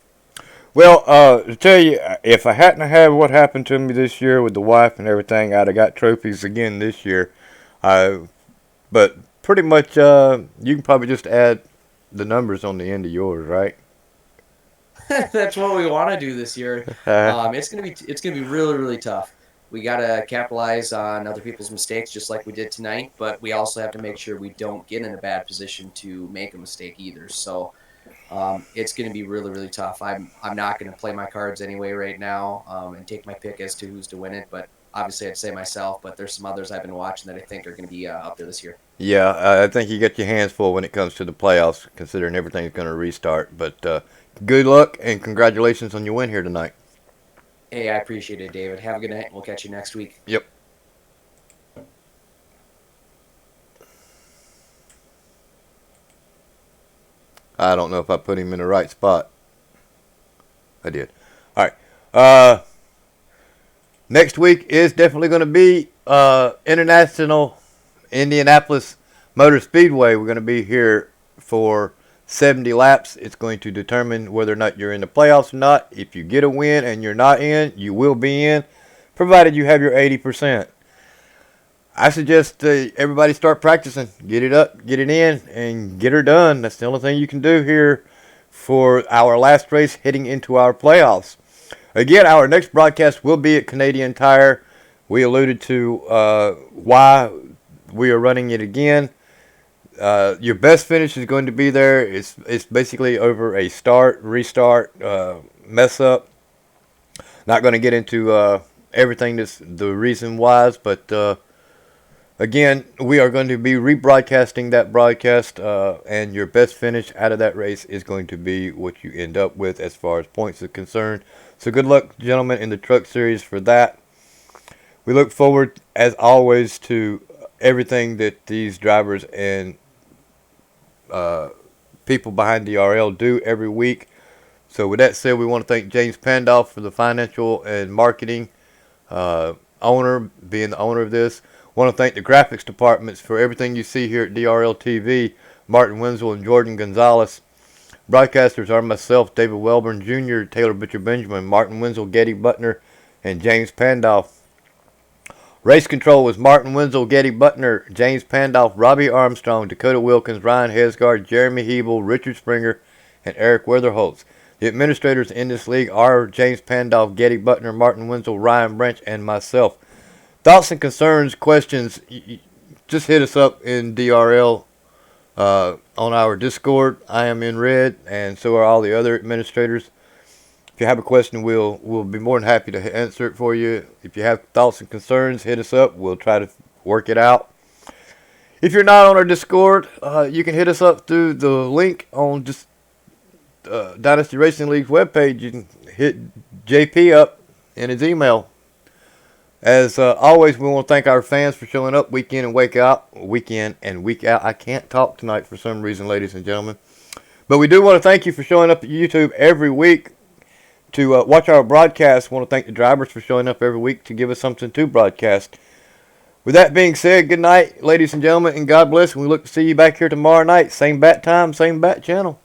Well, to tell you, if I hadn't had what happened to me this year with the wife and everything, I'd have got trophies again this year. But pretty much, you can probably just add the numbers on the end of yours, right?
That's what we want to do this year. It's gonna be really, really tough. We gotta capitalize on other people's mistakes, just like we did tonight. But we also have to make sure we don't get in a bad position to make a mistake either. So it's gonna be really, really tough. I'm not gonna play my cards anyway right now and take my pick as to who's to win it. But obviously I'd say myself, but there's some others I've been watching that I think are going to be up there this year.
Yeah, I think you got your hands full when it comes to the playoffs, considering everything's going to restart. But good luck and congratulations on your win here tonight.
Hey, I appreciate it, David. Have a good night. We'll catch you next week.
Yep. I don't know if I put him in the right spot. I did. All right. Next week is definitely going to be International Indianapolis Motor Speedway. We're going to be here for 70 laps. It's going to determine whether or not you're in the playoffs or not. If you get a win and you're not in, you will be in, provided you have your 80%. I suggest everybody start practicing. Get it up, get it in, and get her done. That's the only thing you can do here for our last race heading into our playoffs. Again, our next broadcast will be at Canadian Tire. We alluded to why we are running it again. Your best finish is going to be there. It's basically over a start, restart, mess up. Not going to get into everything that's the reason why, but again, we are going to be rebroadcasting that broadcast, and your best finish out of that race is going to be what you end up with as far as points are concerned. So good luck, gentlemen, in the Truck Series for that. We look forward, as always, to everything that these drivers and people behind DRL do every week. So with that said, we want to thank James Pandolf for the financial and marketing owner, being the owner of this. Want to thank the graphics departments for everything you see here at DRL TV, Martin Wenzel and Jordan Gonzalez. Broadcasters are myself, David Welburn Jr., Taylor Butcher Benjamin, Martin Wenzel, Getty Butner, and James Pandolf. Race control was Martin Wenzel, Getty Butner, James Pandolf, Robbie Armstrong, Dakota Wilkins, Ryan Hesgard, Jeremy Hebel, Richard Springer, and Eric Weatherholtz. The administrators in this league are James Pandolf, Getty Butner, Martin Wenzel, Ryan Branch, and myself. Thoughts and concerns, questions, just hit us up in DRL on our Discord. I am in red, and so are all the other administrators. If you have a question, we'll be more than happy to answer it for you. If you have thoughts and concerns, hit us up. We'll try to work it out. If you're not on our Discord, you can hit us up through the link on just Dynasty Racing League's webpage. You can hit JP up in his email. As always, we want to thank our fans for showing up week in and week out. I can't talk tonight for some reason, ladies and gentlemen. But we do want to thank you for showing up at YouTube every week to watch our broadcast. We want to thank the drivers for showing up every week to give us something to broadcast. With that being said, good night, ladies and gentlemen, and God bless. And we look to see you back here tomorrow night. Same bat time, same bat channel.